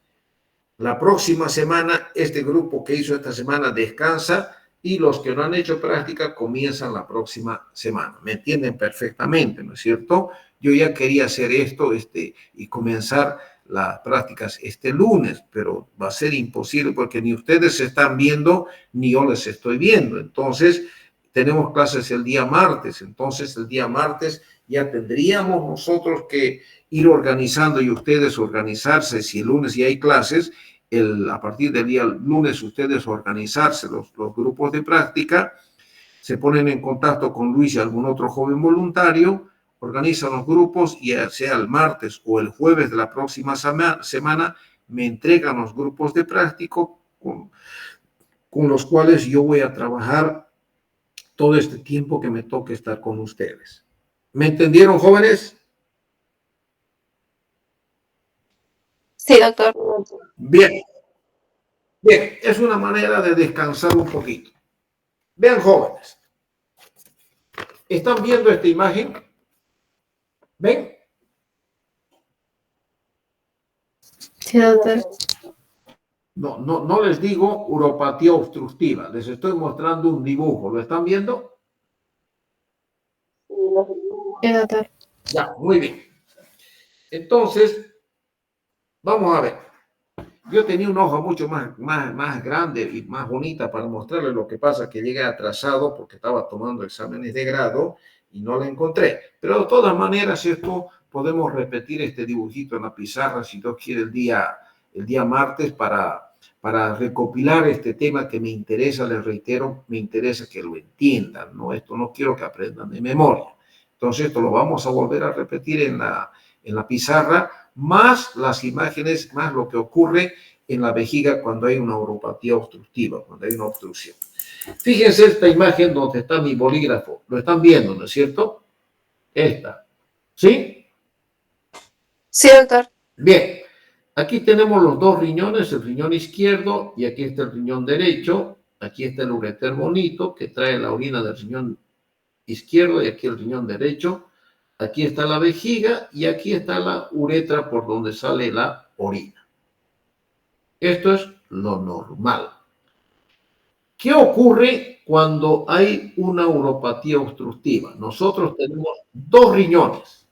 La próxima semana, este grupo que hizo esta semana descansa y los que no han hecho práctica comienzan la próxima semana. ¿Me entienden perfectamente, no es cierto? Yo ya quería hacer esto y comenzar las prácticas este lunes, pero va a ser imposible porque ni ustedes se están viendo ni yo les estoy viendo. Entonces, tenemos clases el día martes. Entonces, el día martes ya tendríamos nosotros que ir organizando y ustedes organizarse. Si el lunes ya hay clases, a partir del día lunes ustedes organizarse los grupos de práctica, se ponen en contacto con Luis y algún otro joven voluntario, organizan los grupos y ya sea el martes o el jueves de la próxima semana me entregan los grupos de práctico con los cuales yo voy a trabajar todo este tiempo que me toque estar con ustedes. ¿Me entendieron, jóvenes? Sí, doctor. Bien. Bien, es una manera de descansar un poquito. Vean, jóvenes. ¿Están viendo esta imagen? ¿Ven? Sí, doctor. No les digo uropatía obstructiva. Les estoy mostrando un dibujo. ¿Lo están viendo? Sí, doctor. Ya, muy bien. Entonces, vamos a ver. Yo tenía una hoja mucho más grande y más bonita para mostrarles. Lo que pasa que llegué atrasado porque estaba tomando exámenes de grado y no la encontré. Pero de todas maneras, esto podemos repetir este dibujito en la pizarra si Dios quiere el día martes para recopilar este tema que me interesa. Les reitero, me interesa que lo entiendan, ¿no? Esto no quiero que aprendan de memoria. Entonces, esto lo vamos a volver a repetir en la pizarra, más las imágenes, más lo que ocurre en la vejiga cuando hay una uropatía obstructiva, cuando hay una obstrucción. Fíjense esta imagen donde está mi bolígrafo. Lo están viendo, ¿no es cierto? Esta. ¿Sí? Sí, doctor. Bien. Aquí tenemos los dos riñones, el riñón izquierdo y aquí está el riñón derecho. Aquí está el ureter bonito que trae la orina del riñón izquierdo y aquí el riñón derecho. Aquí está la vejiga y aquí está la uretra por donde sale la orina. Esto es lo normal. ¿Qué ocurre cuando hay una uropatía obstructiva? Nosotros tenemos dos riñones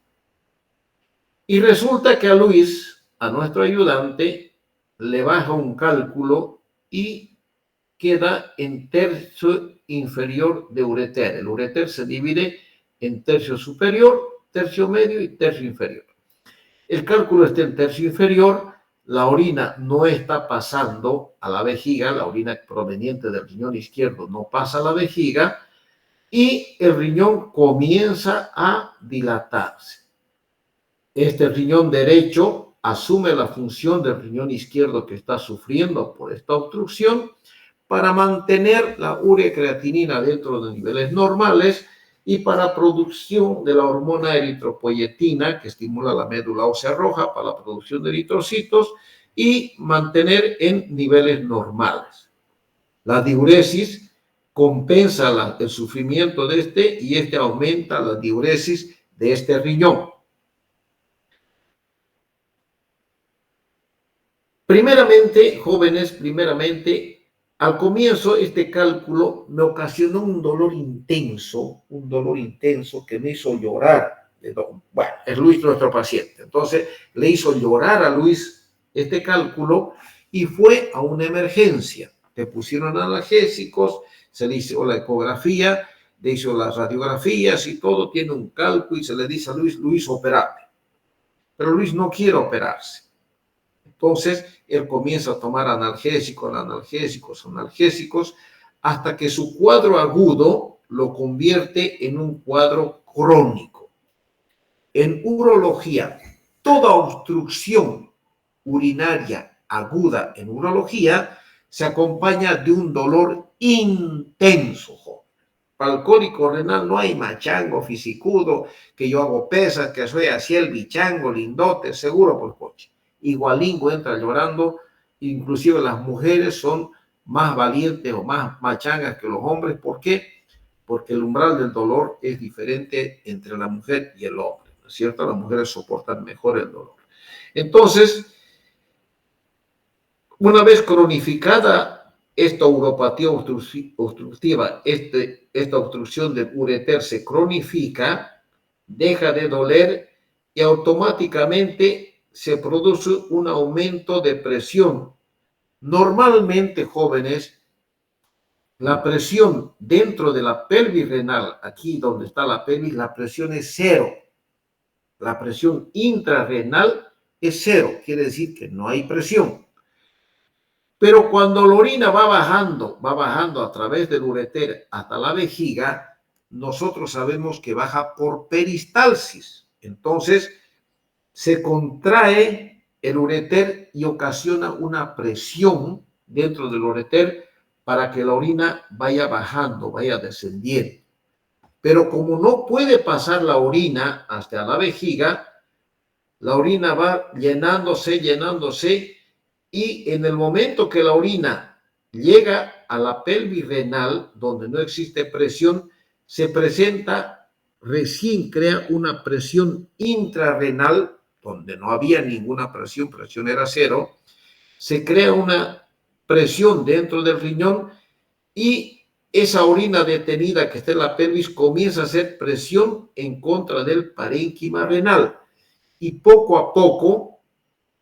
y resulta que a Luis, a nuestro ayudante, le baja un cálculo y queda en tercio inferior de ureter. El ureter se divide en tercio superior, tercio medio y tercio inferior. El cálculo está en tercio inferior, la orina no está pasando a la vejiga, la orina proveniente del riñón izquierdo no pasa a la vejiga y el riñón comienza a dilatarse. Este riñón derecho asume la función del riñón izquierdo que está sufriendo por esta obstrucción para mantener la ureacreatinina dentro de niveles normales y para producción de la hormona eritropoyetina que estimula la médula ósea roja para la producción de eritrocitos y mantener en niveles normales. La diuresis compensa el sufrimiento de y este aumenta la diuresis de este riñón. Primeramente, jóvenes, al comienzo este cálculo me ocasionó un dolor intenso que me hizo llorar. Bueno, es Luis nuestro paciente, entonces le hizo llorar a Luis este cálculo y fue a una emergencia. Le pusieron analgésicos, se le hizo la ecografía, le hizo las radiografías y todo, tiene un cálculo y se le dice a Luis, Luis, operate. Pero Luis no quiere operarse. Entonces, él comienza a tomar analgésicos, hasta que su cuadro agudo lo convierte en un cuadro crónico. En urología, toda obstrucción urinaria aguda en urología se acompaña de un dolor intenso. Para el cólico renal no hay machango, fisicudo, que yo hago pesas, que soy así el bichango, lindote, seguro por coche. Igualingo entra llorando, inclusive las mujeres son más valientes o más machangas que los hombres. ¿Por qué? Porque el umbral del dolor es diferente entre la mujer y el hombre, ¿no es cierto? Las mujeres soportan mejor el dolor. Entonces, una vez cronificada esta uropatía obstructiva, esta obstrucción del ureter se cronifica, deja de doler y automáticamente se produce un aumento de presión. Normalmente, jóvenes, la presión dentro de la pelvis renal, aquí donde está la pelvis, la presión es cero. La presión intrarrenal es cero, quiere decir que no hay presión. Pero cuando la orina va bajando a través del ureter hasta la vejiga, nosotros sabemos que baja por peristalsis. Entonces, se contrae el ureter y ocasiona una presión dentro del ureter para que la orina vaya bajando, vaya descendiendo. Pero como no puede pasar la orina hasta la vejiga, la orina va llenándose, y en el momento que la orina llega a la pelvis renal, donde no existe presión, se presenta, recién crea una presión intrarrenal, donde no había ninguna presión era cero, se crea una presión dentro del riñón y esa orina detenida que está en la pelvis comienza a hacer presión en contra del parénquima renal y poco a poco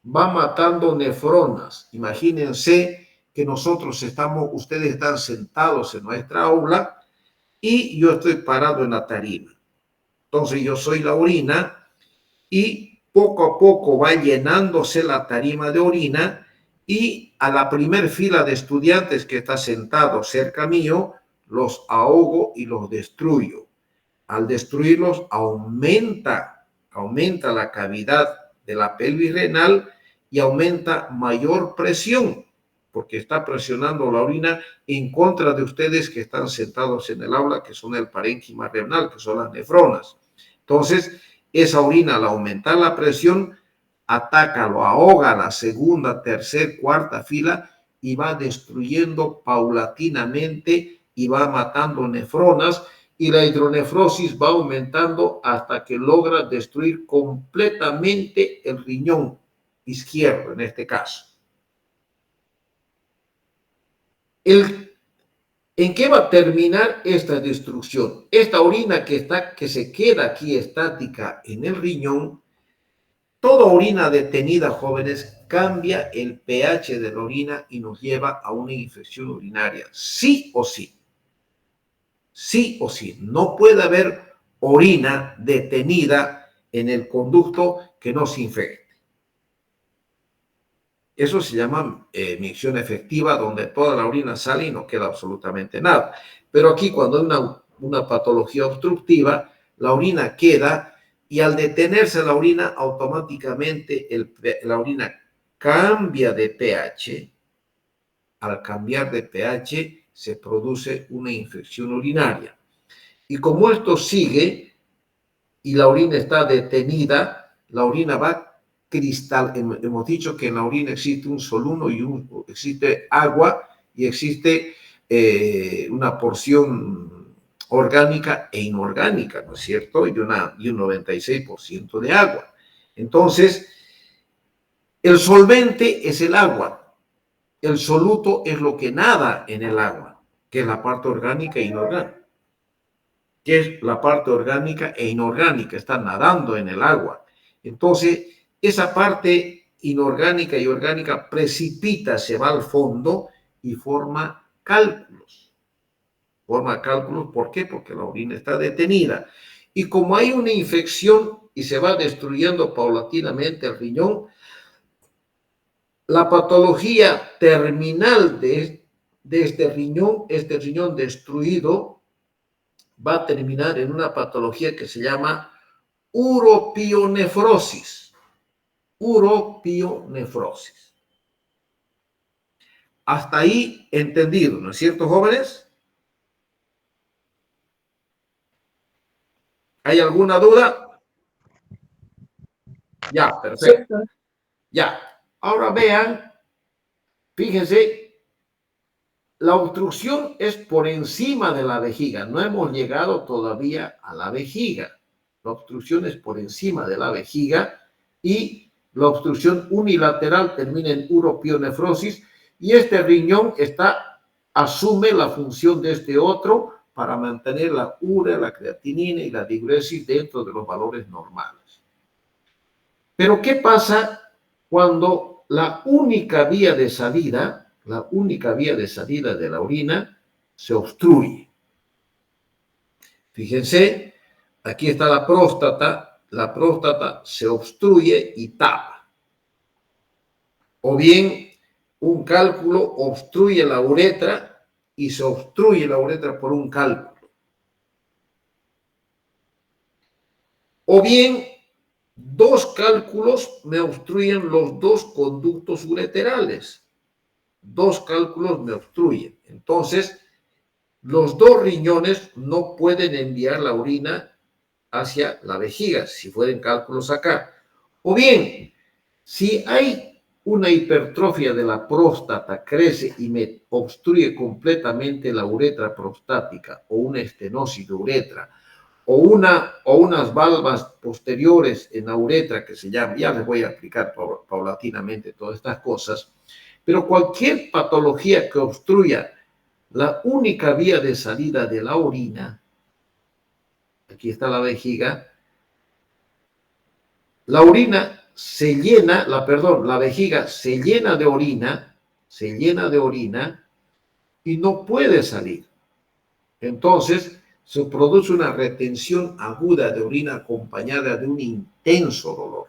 va matando nefronas. Imagínense que ustedes están sentados en nuestra aula y yo estoy parado en la tarima. Entonces yo soy la orina y poco a poco va llenándose la tarima de orina y a la primer fila de estudiantes que está sentado cerca mío, los ahogo y los destruyo. Al destruirlos aumenta la cavidad de la pelvis renal y aumenta mayor presión, porque está presionando la orina en contra de ustedes que están sentados en el aula, que son el parénquima renal, que son las nefronas. Entonces, esa orina, al aumentar la presión, ataca, lo ahoga a la segunda, tercera, cuarta fila y va destruyendo paulatinamente y va matando nefronas, y la hidronefrosis va aumentando hasta que logra destruir completamente el riñón izquierdo, en este caso. ¿En qué va a terminar esta destrucción? Esta orina que se queda aquí estática en el riñón, toda orina detenida, jóvenes, cambia el pH de la orina y nos lleva a una infección urinaria, sí o sí. Sí o sí, no puede haber orina detenida en el conducto que no se infecte. Eso se llama micción efectiva, donde toda la orina sale y no queda absolutamente nada. Pero aquí, cuando hay una patología obstructiva, la orina queda y al detenerse la orina, automáticamente la orina cambia de pH. Al cambiar de pH, se produce una infección urinaria. Y como esto sigue y la orina está detenida, la orina va hemos dicho que en la orina existe un soluno y existe agua y existe una porción orgánica e inorgánica, ¿no es cierto? Y un 96% de agua. Entonces, el solvente es el agua. El soluto es lo que nada en el agua, que es la parte orgánica e inorgánica. Que es la parte orgánica e inorgánica, está nadando en el agua. Entonces, esa parte inorgánica y orgánica precipita, se va al fondo y forma cálculos. Forma cálculos, ¿por qué? Porque la orina está detenida. Y como hay una infección y se va destruyendo paulatinamente el riñón, la patología terminal de este riñón destruido, va a terminar en una patología que se llama uropionefrosis. Uropionefrosis. Hasta ahí entendido, ¿no es cierto, jóvenes? ¿Hay alguna duda? Ya, perfecto. Ya. Ahora vean, fíjense, la obstrucción es por encima de la vejiga. No hemos llegado todavía a la vejiga. La obstrucción es por encima de la vejiga y la obstrucción unilateral termina en uropionefrosis y este riñón asume la función de este otro para mantener la urea, la creatinina y la diuresis dentro de los valores normales. Pero ¿qué pasa cuando la única vía de salida de la orina se obstruye? Fíjense, aquí está la próstata se obstruye y tapa. O bien un cálculo obstruye la uretra y se obstruye la uretra por un cálculo. O bien dos cálculos me obstruyen los dos conductos ureterales. Dos cálculos me obstruyen. Entonces, los dos riñones no pueden enviar la orina hacia la vejiga, si fueran cálculos acá. O bien, si hay una hipertrofia de la próstata, crece y me obstruye completamente la uretra prostática, o una estenosis de uretra, o unas valvas posteriores en la uretra que se llama, ya les voy a explicar paulatinamente todas estas cosas, pero cualquier patología que obstruya la única vía de salida de la orina, aquí está la vejiga, la vejiga se llena de orina y no puede salir. Entonces, se produce una retención aguda de orina acompañada de un intenso dolor.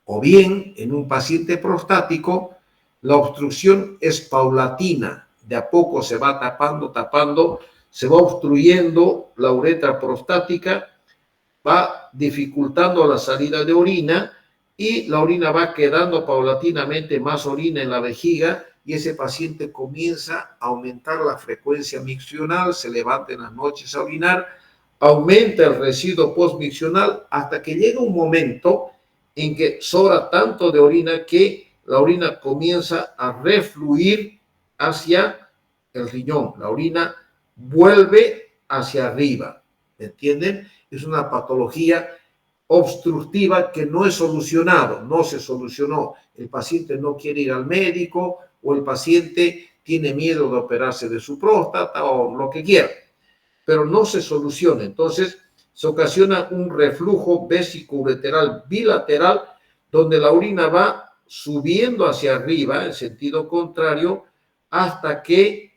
O bien, en un paciente prostático, la obstrucción es paulatina, de a poco se va tapando, se va obstruyendo la uretra prostática, va dificultando la salida de orina y la orina va quedando paulatinamente más orina en la vejiga y ese paciente comienza a aumentar la frecuencia miccional, se levanta en las noches a orinar, aumenta el residuo postmiccional hasta que llega un momento en que sobra tanto de orina que la orina comienza a refluir hacia el riñón. La orina vuelve hacia arriba. ¿Entienden? Es una patología obstructiva que no es solucionado, no se solucionó. El paciente no quiere ir al médico o el paciente tiene miedo de operarse de su próstata o lo que quiera, pero no se soluciona. Entonces, se ocasiona un reflujo vesicoureteral bilateral donde la orina va subiendo hacia arriba en sentido contrario hasta que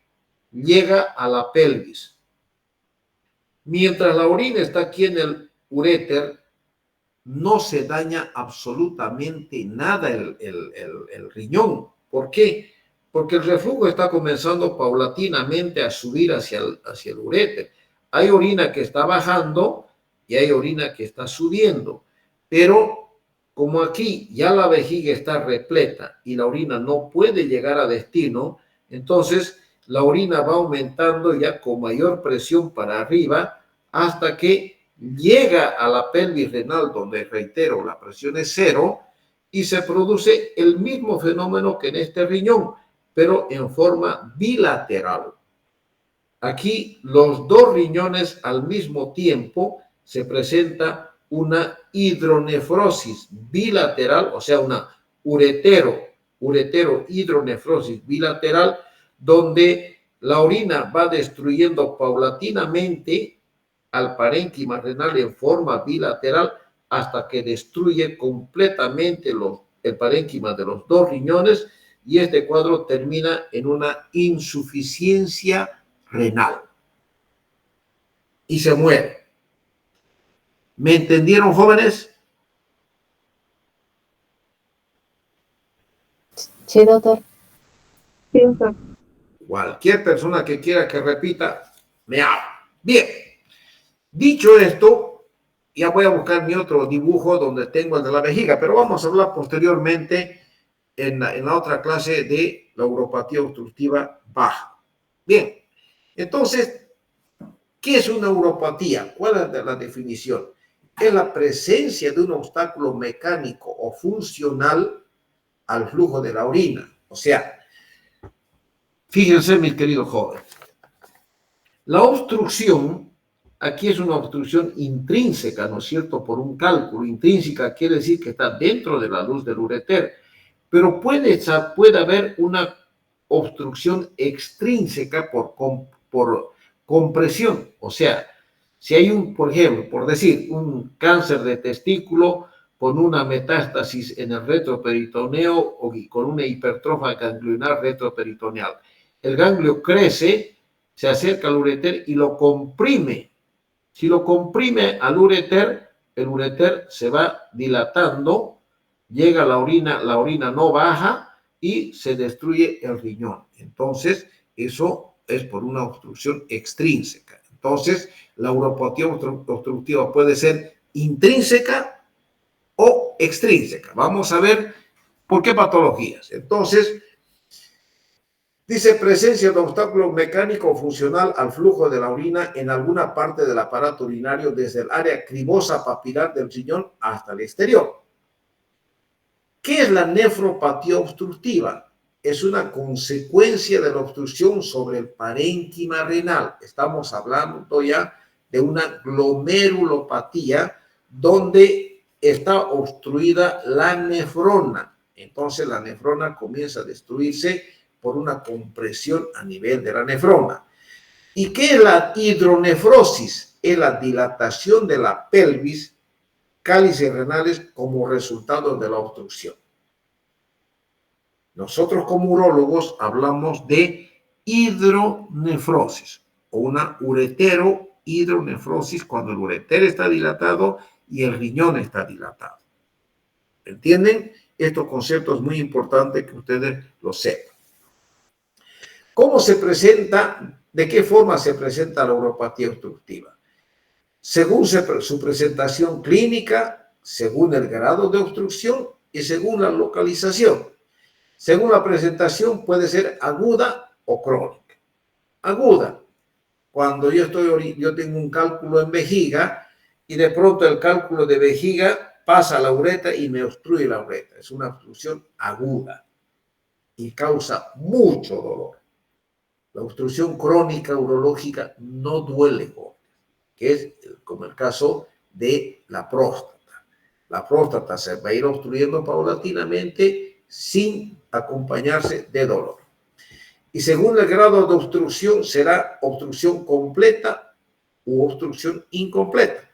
llega a la pelvis. Mientras la orina está aquí en el uréter, no se daña absolutamente nada el riñón. ¿Por qué? Porque el reflujo está comenzando paulatinamente a subir hacia el uréter. Hay orina que está bajando y hay orina que está subiendo. Pero como aquí ya la vejiga está repleta y la orina no puede llegar a destino, entonces la orina va aumentando ya con mayor presión para arriba hasta que llega a la pelvis renal, donde, reitero, la presión es 0 y se produce el mismo fenómeno que en este riñón, pero en forma bilateral. Aquí los dos riñones al mismo tiempo se presenta una hidronefrosis bilateral, o sea, una uretero-hidronefrosis bilateral, donde la orina va destruyendo paulatinamente al parénquima renal en forma bilateral hasta que destruye completamente el parénquima de los dos riñones y este cuadro termina en una insuficiencia renal y se muere. ¿Me entendieron, jóvenes? Sí, doctor. Sí, doctor. Cualquier persona que quiera que repita, me habla. Bien, dicho esto, ya voy a buscar mi otro dibujo donde tengo el de la vejiga, pero vamos a hablar posteriormente en la otra clase de la uropatía obstructiva baja. Bien, entonces, ¿qué es una uropatía? ¿Cuál es la definición? Es la presencia de un obstáculo mecánico o funcional al flujo de la orina. O sea, fíjense, mis queridos jóvenes, la obstrucción, aquí es una obstrucción intrínseca, ¿no es cierto? Por un cálculo. Intrínseca quiere decir que está dentro de la luz del ureter, pero puede haber una obstrucción extrínseca por compresión. O sea, si hay por ejemplo, por decir, un cáncer de testículo con una metástasis en el retroperitoneo o con una hipertrofia ganglionar retroperitoneal. El ganglio crece, se acerca al ureter y lo comprime. Si lo comprime al ureter, el ureter se va dilatando, llega a la orina no baja y se destruye el riñón. Entonces, eso es por una obstrucción extrínseca. Entonces, la uropatía obstructiva puede ser intrínseca o extrínseca. Vamos a ver por qué patologías. Entonces, dice presencia de obstáculo mecánico o funcional al flujo de la orina en alguna parte del aparato urinario desde el área cribosa papilar del riñón hasta el exterior. ¿Qué es la nefropatía obstructiva? Es una consecuencia de la obstrucción sobre el parénquima renal. Estamos hablando ya de una glomerulopatía donde está obstruida la nefrona. Entonces la nefrona comienza a destruirse por una compresión a nivel de la nefrona. ¿Y qué es la hidronefrosis? Es la dilatación de la pelvis, cálices renales como resultado de la obstrucción. Nosotros como urólogos hablamos de hidronefrosis o una ureterohidronefrosis cuando el ureter está dilatado y el riñón está dilatado. ¿Entienden? Estos conceptos es muy importante que ustedes lo sepan. ¿Cómo se presenta? ¿De qué forma se presenta la uropatía obstructiva? Según su presentación clínica, según el grado de obstrucción y según la localización. Según la presentación puede ser aguda o crónica. Aguda, cuando yo tengo un cálculo en vejiga y de pronto el cálculo de vejiga pasa a la uretra y me obstruye la uretra. Es una obstrucción aguda y causa mucho dolor. La obstrucción crónica urológica no duele, que es como el caso de la próstata. La próstata se va a ir obstruyendo paulatinamente sin acompañarse de dolor. Y según el grado de obstrucción será obstrucción completa u obstrucción incompleta.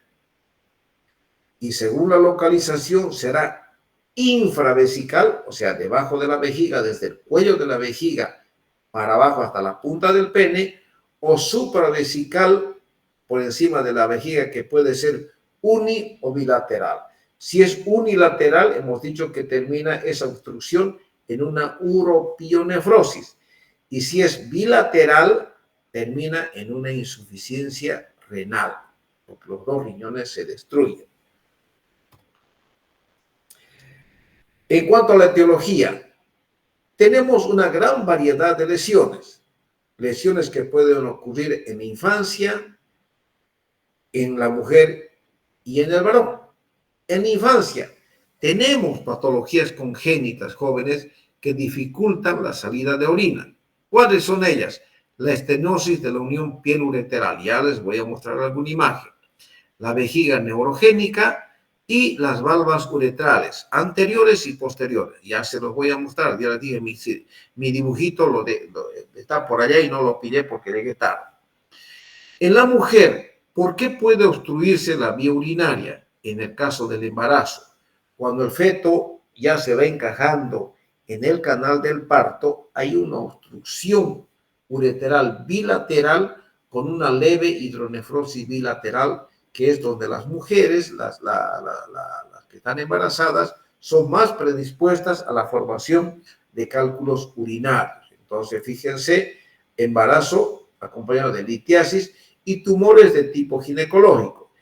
Y según la localización será infravesical, o sea, debajo de la vejiga, desde el cuello de la vejiga para abajo hasta la punta del pene, o supravesical por encima de la vejiga, que puede ser uni o bilateral. Si es unilateral, hemos dicho que termina esa obstrucción en una uropionefrosis. Y si es bilateral, termina en una insuficiencia renal, porque los dos riñones se destruyen. En cuanto a la etiología, tenemos una gran variedad de lesiones. Lesiones que pueden ocurrir en la infancia, en la mujer y en el varón. En la infancia tenemos patologías congénitas, jóvenes, que dificultan la salida de orina. ¿Cuáles son ellas? La estenosis de la unión piel-ureteral. Ya les voy a mostrar alguna imagen. La vejiga neurogénica y las valvas uretrales, anteriores y posteriores. Ya se los voy a mostrar. Ya les dije, mi dibujito está por allá y no lo pillé porque llegué tarde. En la mujer, ¿por qué puede obstruirse la vía urinaria? En el caso del embarazo, cuando el feto ya se va encajando en el canal del parto, hay una obstrucción ureteral bilateral con una leve hidronefrosis bilateral, que es donde las mujeres, las que están embarazadas, son más predispuestas a la formación de cálculos urinarios. Entonces, fíjense, embarazo acompañado de litiasis y tumores de tipo ginecológico.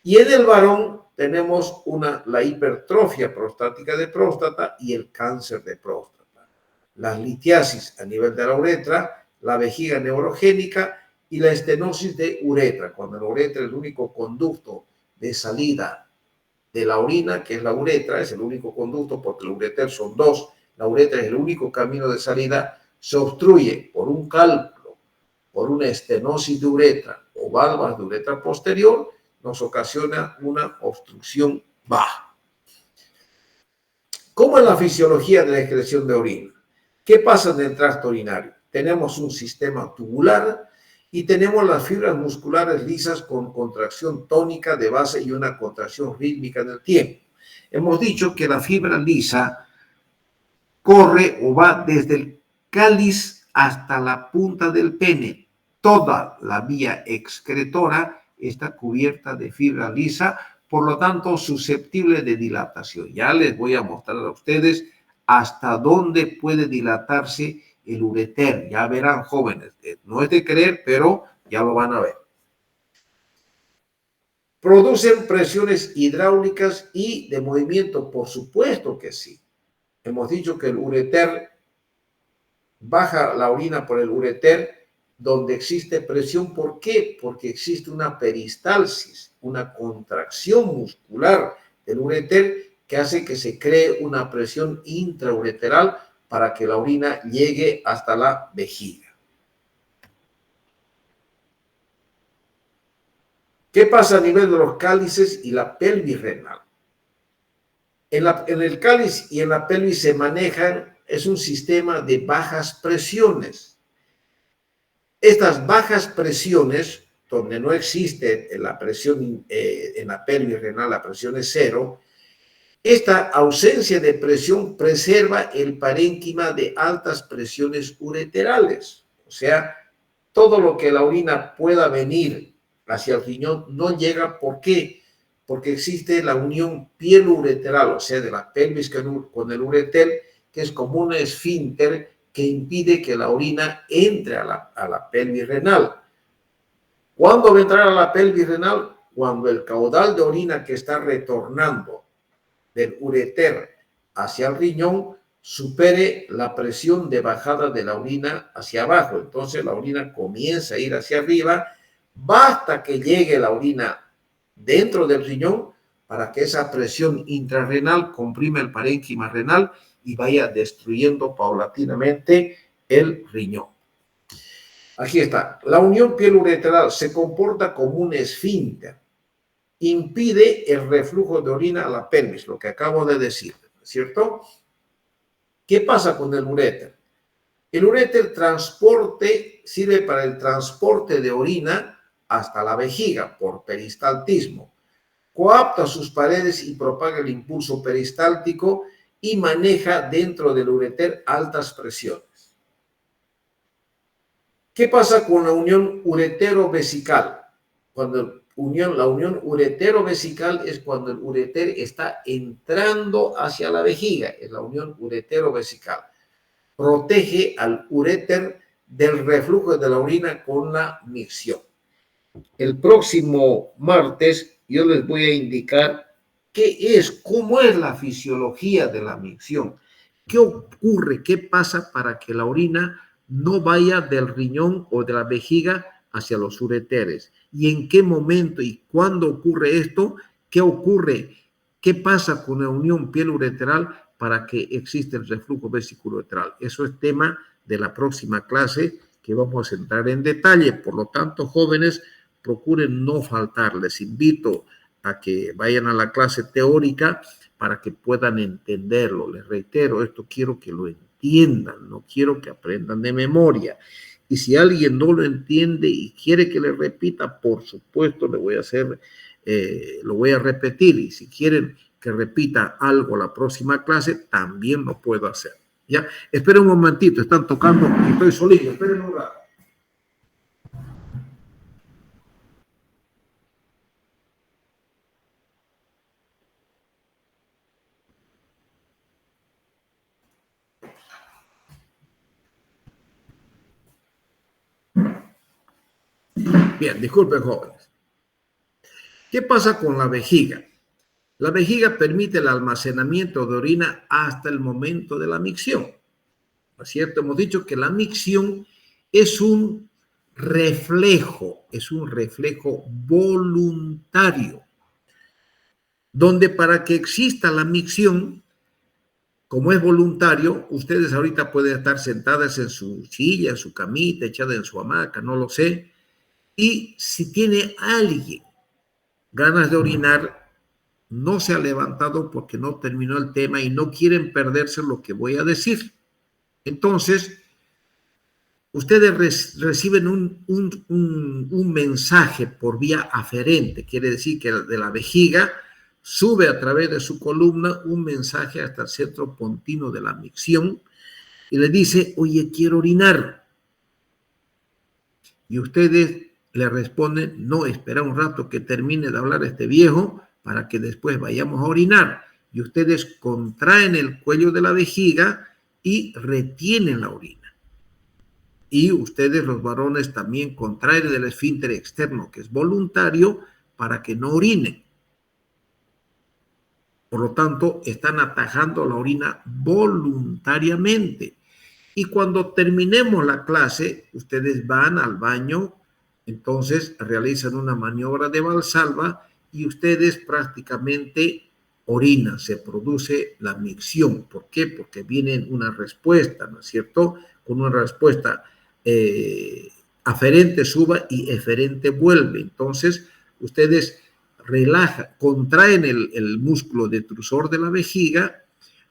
Y en el varón tenemos la hipertrofia prostática de próstata y el cáncer de próstata. Las litiasis a nivel de la uretra, la vejiga neurogénica y la estenosis de uretra, cuando la uretra es el único conducto de salida de la orina, que es la uretra, es el único conducto, porque el ureter son dos, la uretra es el único camino de salida, se obstruye por un cálculo, por una estenosis de uretra o valvas de uretra posterior, nos ocasiona una obstrucción baja. ¿Cómo es la fisiología de la excreción de orina? ¿Qué pasa en el tracto urinario? Tenemos un sistema tubular y tenemos las fibras musculares lisas con contracción tónica de base y una contracción rítmica en el tiempo. Hemos dicho que la fibra lisa corre o va desde el cáliz hasta la punta del pene. Toda la vía excretora está cubierta de fibra lisa, por lo tanto susceptible de dilatación. Ya les voy a mostrar a ustedes hasta dónde puede dilatarse el ureter. Ya verán, jóvenes, no es de creer, pero ya lo van a ver. ¿Producen presiones hidráulicas y de movimiento? Por supuesto que sí. Hemos dicho que el ureter baja la orina por el ureter donde existe presión. ¿Por qué? Porque existe una peristalsis, una contracción muscular del ureter que hace que se cree una presión intraureteral para que la orina llegue hasta la vejiga. ¿Qué pasa a nivel de los cálices y la pelvis renal? En el cáliz y en la pelvis se manejan, es un sistema de bajas presiones. Estas bajas presiones, donde no existe la presión en la pelvis renal, la presión es cero, esta ausencia de presión preserva el parénquima de altas presiones ureterales. O sea, todo lo que la orina pueda venir hacia el riñón no llega. ¿Por qué? Porque existe la unión piel-ureteral, o sea, de la pelvis con el ureter, que es como un esfínter que impide que la orina entre a la pelvis renal. ¿Cuándo va a entrar a la pelvis renal? Cuando el caudal de orina que está retornando del ureter hacia el riñón supere la presión de bajada de la orina hacia abajo. Entonces la orina comienza a ir hacia arriba, basta que llegue la orina dentro del riñón para que esa presión intrarrenal comprime el parénquima renal y vaya destruyendo paulatinamente el riñón. Aquí está. La unión piel-ureteral se comporta como un esfínter. Impide el reflujo de orina a la pelvis, lo que acabo de decir, ¿cierto? ¿Qué pasa con el ureter? El ureter sirve para el transporte de orina hasta la vejiga por peristaltismo. Coapta sus paredes y propaga el impulso peristáltico y maneja dentro del ureter altas presiones. ¿Qué pasa con la unión uretero-vesical? La unión uretero-vesical es cuando el ureter está entrando hacia la vejiga, es la unión uretero-vesical. Protege al ureter del reflujo de la orina con la micción. El próximo martes yo les voy a indicar cómo es la fisiología de la micción. ¿Qué ocurre? ¿Qué pasa para que la orina no vaya del riñón o de la vejiga hacia los ureteres? ¿Y en qué momento y cuándo ocurre esto? ¿Qué ocurre? ¿Qué pasa con la unión piel-ureteral para que exista el reflujo vesiculoretral? Eso es tema de la próxima clase que vamos a entrar en detalle. Por lo tanto, jóvenes, procuren no faltar. Les invito a que vayan a la clase teórica para que puedan entenderlo. Les reitero, esto quiero que lo entiendan, no quiero que aprendan de memoria. Y si alguien no lo entiende y quiere que le repita, por supuesto, lo voy a repetir. Y si quieren que repita algo la próxima clase, también lo puedo hacer. ¿Ya? Esperen un momentito, están tocando, estoy solito, esperen un rato. Bien, disculpen, jóvenes. ¿Qué pasa con la vejiga? La vejiga permite el almacenamiento de orina hasta el momento de la micción. ¿No es cierto? Hemos dicho que la micción es un reflejo voluntario, donde para que exista la micción, como es voluntario, ustedes ahorita pueden estar sentadas en su silla, en su camita, echada en su hamaca, no lo sé, y si tiene alguien ganas de orinar, no se ha levantado porque no terminó el tema y no quieren perderse lo que voy a decir. Entonces, ustedes reciben un mensaje por vía aferente, quiere decir que de la vejiga sube a través de su columna un mensaje hasta el centro pontino de la micción y le dice, oye, quiero orinar. Y ustedes le responden, no, espera un rato que termine de hablar este viejo para que después vayamos a orinar. Y ustedes contraen el cuello de la vejiga y retienen la orina. Y ustedes, los varones, también contraen el esfínter externo, que es voluntario, para que no orinen. Por lo tanto, están atajando la orina voluntariamente. Y cuando terminemos la clase, ustedes van al baño, entonces realizan una maniobra de Valsalva y ustedes prácticamente orinan, se produce la micción. ¿Por qué? Porque viene una respuesta, ¿no es cierto? Con una respuesta aferente suba y eferente vuelve. Entonces, ustedes relajan, contraen el músculo detrusor de la vejiga,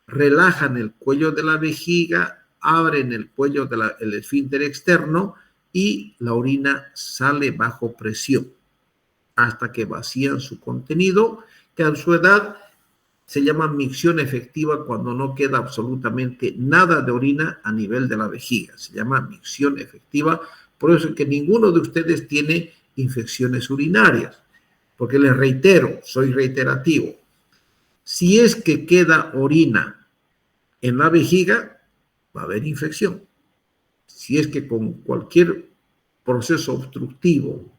relajan el cuello de la vejiga, abren el cuello del esfínter externo y la orina sale bajo presión hasta que vacían su contenido, que a su edad se llama micción efectiva cuando no queda absolutamente nada de orina a nivel de la vejiga. Se llama micción efectiva, por eso es que ninguno de ustedes tiene infecciones urinarias, porque les reitero, soy reiterativo, si es que queda orina en la vejiga, va a haber infección. Si es que con cualquier proceso obstructivo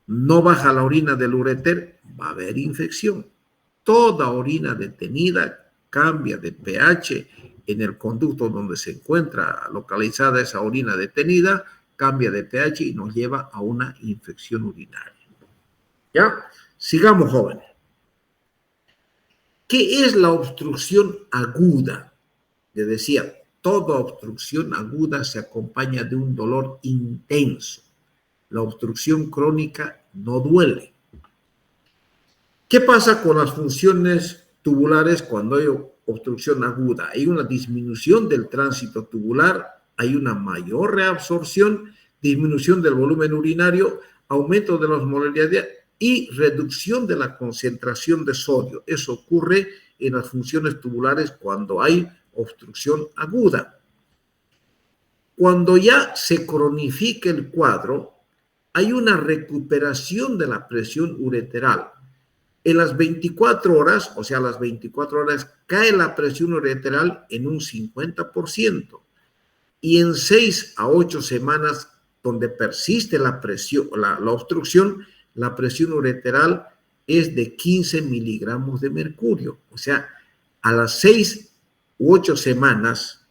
no baja la orina del uréter, va a haber infección. Toda orina detenida cambia de pH en el conducto donde se encuentra localizada esa orina detenida, cambia de pH y nos lleva a una infección urinaria. ¿Ya? Sigamos, jóvenes. ¿Qué es la obstrucción aguda? Les decía, toda obstrucción aguda se acompaña de un dolor intenso. La obstrucción crónica no duele. ¿Qué pasa con las funciones tubulares cuando hay obstrucción aguda? Hay una disminución del tránsito tubular, hay una mayor reabsorción, disminución del volumen urinario, aumento de la osmolaridad y reducción de la concentración de sodio. Eso ocurre en las funciones tubulares cuando hay obstrucción aguda. Cuando ya se cronifica el cuadro, hay una recuperación de la presión ureteral. En las 24 horas, o sea, a las 24 horas, cae la presión ureteral en un 50%. Y en 6 a 8 semanas, donde persiste la presión, la obstrucción, la presión ureteral es de 15 miligramos de mercurio. O sea, a las 6 u 8 semanas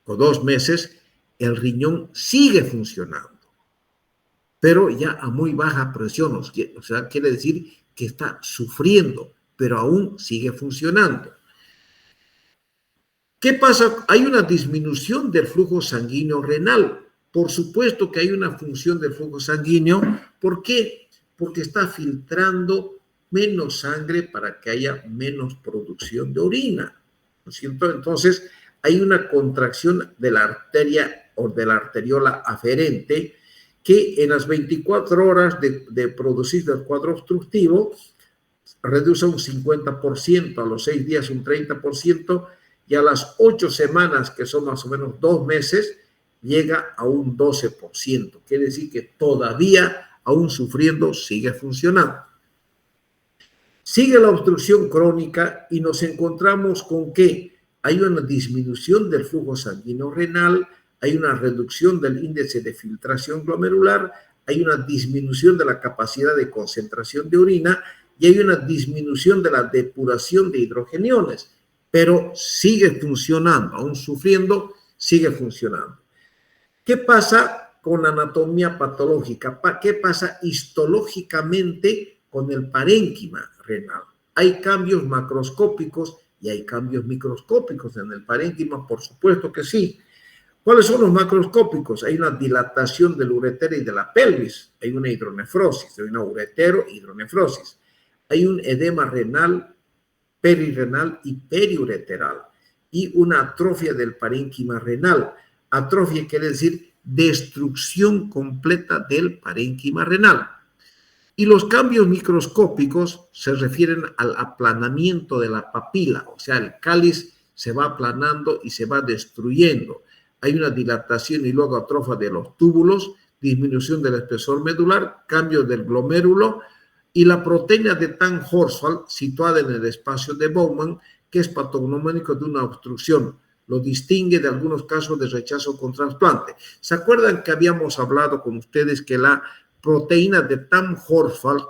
o 2 meses, el riñón sigue funcionando, pero ya a muy baja presión. O sea, quiere decir que está sufriendo, pero aún sigue funcionando. ¿Qué pasa? Hay una disminución del flujo sanguíneo renal. Por supuesto que hay una función del flujo sanguíneo. ¿Por qué? Porque está filtrando menos sangre para que haya menos producción de orina, ¿no es cierto? Entonces, hay una contracción de la arteria o de la arteriola aferente que en las 24 horas de producir el cuadro obstructivo reduce un 50%, a los 6 días un 30%, y a las 8 semanas, que son más o menos 2 meses, llega a un 12%. Quiere decir que todavía, aún sufriendo, sigue funcionando. Sigue la obstrucción crónica y nos encontramos con que hay una disminución del flujo sanguíneo renal, hay una reducción del índice de filtración glomerular, hay una disminución de la capacidad de concentración de orina y hay una disminución de la depuración de hidrogeniones, pero sigue funcionando, aún sufriendo, sigue funcionando. ¿Qué pasa con la anatomía patológica? ¿Qué pasa histológicamente con el parénquima renal? Hay cambios macroscópicos y hay cambios microscópicos en el parénquima, por supuesto que sí. ¿Cuáles son los macroscópicos? Hay una dilatación del ureter y de la pelvis, hay una hidronefrosis, hay una uretero-hidronefrosis, hay un edema renal, perirrenal y periureteral, y una atrofia del parénquima renal. Atrofia quiere decir destrucción completa del parénquima renal. Y los cambios microscópicos se refieren al aplanamiento de la papila, o sea, el cáliz se va aplanando y se va destruyendo. Hay una dilatación y luego atrofia de los túbulos, disminución del espesor medular, cambio del glomérulo y la proteína de Tan-Horsfall situada en el espacio de Bowman, que es patognomónico de una obstrucción. Lo distingue de algunos casos de rechazo con trasplante. ¿Se acuerdan que habíamos hablado con ustedes que la proteína de Tan-Horsfall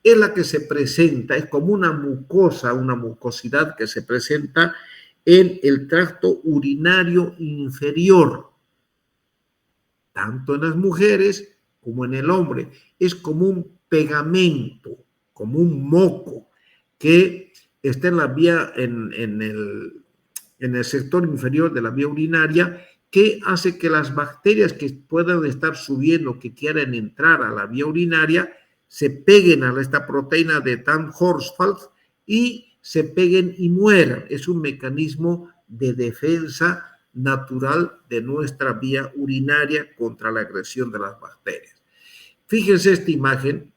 es la que se presenta, es como una mucosa, una mucosidad que se presenta en el tracto urinario inferior, tanto en las mujeres como en el hombre? Es como un pegamento, como un moco que está en la vía, en el sector inferior de la vía urinaria, que hace que las bacterias que puedan estar subiendo, que quieran entrar a la vía urinaria, se peguen a esta proteína de Tan-Horsfall y se peguen y mueran. Es un mecanismo de defensa natural de nuestra vía urinaria contra la agresión de las bacterias. Fíjense esta imagen,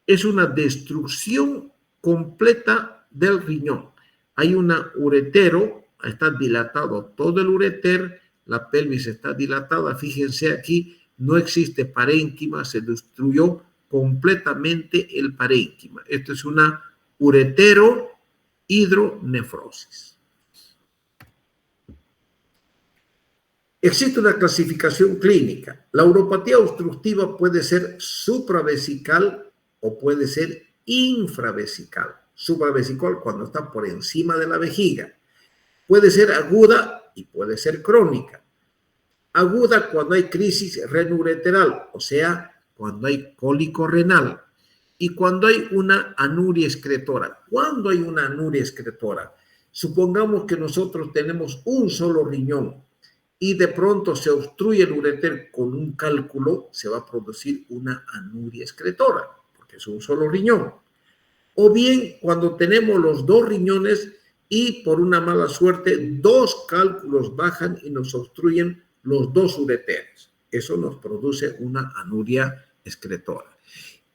es una destrucción completa del riñón. Hay una uretero, está dilatado todo el ureter, la pelvis está dilatada, fíjense aquí, no existe parénquima, se destruyó completamente el parénquima. Esto es una uretero-hidronefrosis. Existe una clasificación clínica. La uropatía obstructiva puede ser supravesical o puede ser infravesical. Supravesical cuando está por encima de la vejiga. Puede ser aguda y puede ser crónica. Aguda cuando hay crisis renoureteral, o sea, cuando hay cólico renal. Y cuando hay una anuria excretora. ¿Cuándo hay una anuria excretora? Supongamos que nosotros tenemos un solo riñón y de pronto se obstruye el ureter con un cálculo, se va a producir una anuria excretora, porque es un solo riñón. O bien cuando tenemos los dos riñones y por una mala suerte dos cálculos bajan y nos obstruyen los dos ureteres. Eso nos produce una anuria excretora.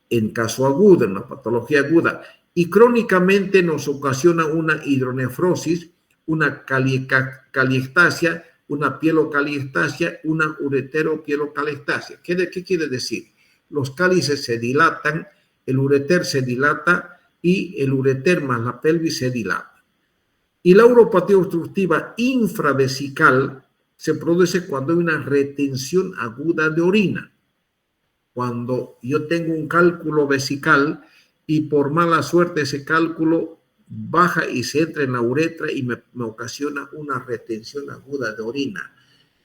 En caso agudo, en la patología aguda, y crónicamente nos ocasiona una hidronefrosis, una caliectasia, una pielocaliectasia, una uretero-pielocaliectasia. ¿Qué quiere decir? Los cálices se dilatan, el ureter se dilata y el ureter más la pelvis se dilata. Y la uropatía obstructiva infravesical se produce cuando hay una retención aguda de orina. Cuando yo tengo un cálculo vesical y por mala suerte ese cálculo baja y se entra en la uretra y me ocasiona una retención aguda de orina.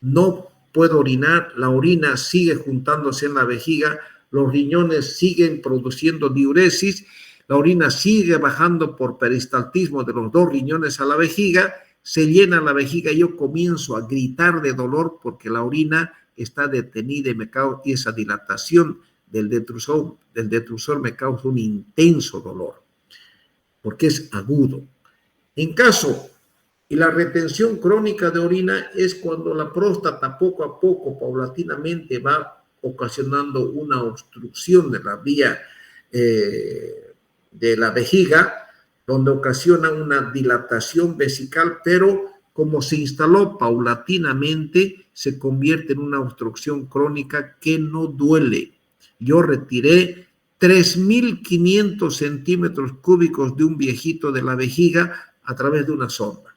No puedo orinar, la orina sigue juntándose en la vejiga, los riñones siguen produciendo diuresis, la orina sigue bajando por peristaltismo de los dos riñones a la vejiga, se llena la vejiga y yo comienzo a gritar de dolor porque la orina está detenida y esa dilatación del detrusor me causa un intenso dolor, porque es agudo. En caso, y la retención crónica de orina es cuando la próstata poco a poco, paulatinamente, va ocasionando una obstrucción de la vía de la vejiga, donde ocasiona una dilatación vesical, pero como se instaló paulatinamente, se convierte en una obstrucción crónica que no duele. Yo retiré 3.500 centímetros cúbicos de un viejito de la vejiga a través de una sonda.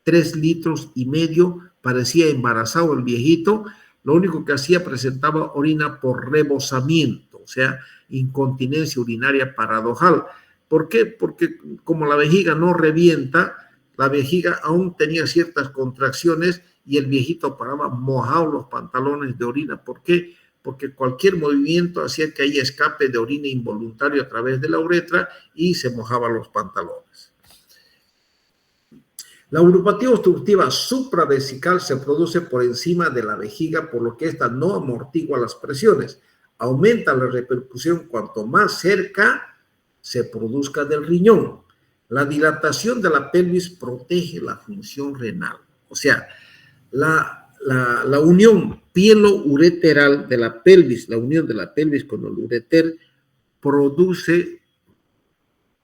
3,5 litros, parecía embarazado el viejito, lo único que hacía presentaba orina por rebosamiento, o sea, incontinencia urinaria paradojal. ¿Por qué? Porque como la vejiga no revienta, la vejiga aún tenía ciertas contracciones y el viejito paraba mojado los pantalones de orina. ¿Por qué? Porque cualquier movimiento hacía que haya escape de orina involuntario a través de la uretra y se mojaban los pantalones. La uropatía obstructiva supravesical se produce por encima de la vejiga, por lo que ésta no amortigua las presiones. Aumenta la repercusión cuanto más cerca se produzca del riñón. La dilatación de la pelvis protege la función renal. O sea, la unión pielo-ureteral de la pelvis, la unión de la pelvis con el ureter, produce,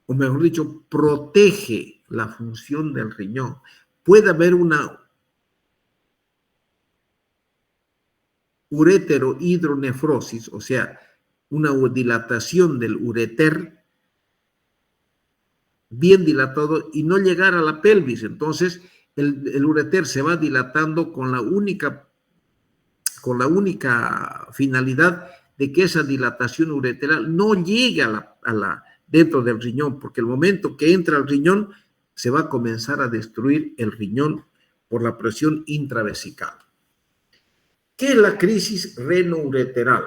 o mejor dicho, protege la función del riñón. Puede haber una ureterohidronefrosis, o sea, una dilatación del ureter bien dilatado y no llegar a la pelvis. Entonces, el ureter se va dilatando con la única finalidad de que esa dilatación ureteral no llegue dentro del riñón, porque el momento que entra al riñón se va a comenzar a destruir el riñón por la presión intravesical. ¿Qué es la crisis renoureteral?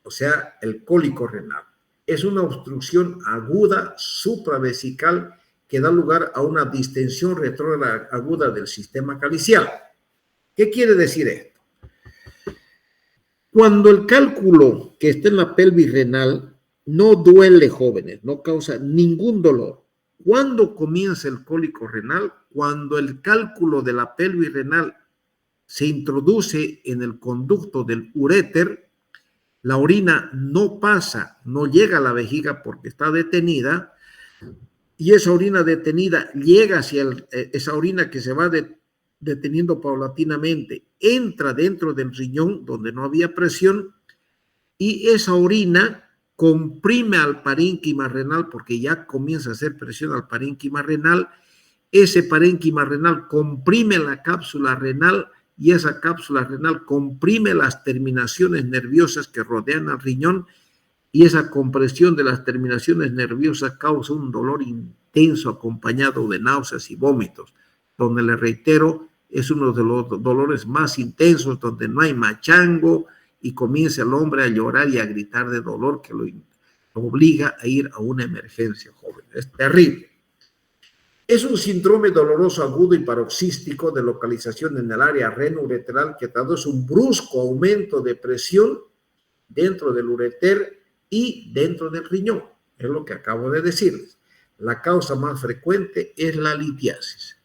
O sea, el cólico renal. Es una obstrucción aguda supravesical que da lugar a una distensión retrógrada aguda del sistema calicial. ¿Qué quiere decir esto? Cuando el cálculo que está en la pelvis renal no duele, jóvenes, no causa ningún dolor. ¿Cuándo comienza el cólico renal? Cuando el cálculo de la pelvis renal se introduce en el conducto del uréter, la orina no pasa, no llega a la vejiga porque está detenida, y esa orina detenida llega hacia esa orina que se va deteniendo paulatinamente, entra dentro del riñón donde no había presión, y esa orina comprime al parénquima renal porque ya comienza a hacer presión al parénquima renal. Ese parénquima renal comprime la cápsula renal y esa cápsula renal comprime las terminaciones nerviosas que rodean al riñón, y esa compresión de las terminaciones nerviosas causa un dolor intenso acompañado de náuseas y vómitos, donde, le reitero, es uno de los dolores más intensos, donde no hay machango y comienza el hombre a llorar y a gritar de dolor que lo obliga a ir a una emergencia, joven. Es terrible. Es un síndrome doloroso agudo y paroxístico de localización en el área renoureteral que traduce un brusco aumento de presión dentro del ureter y dentro del riñón. Es lo que acabo de decirles. La causa más frecuente es la litiasis.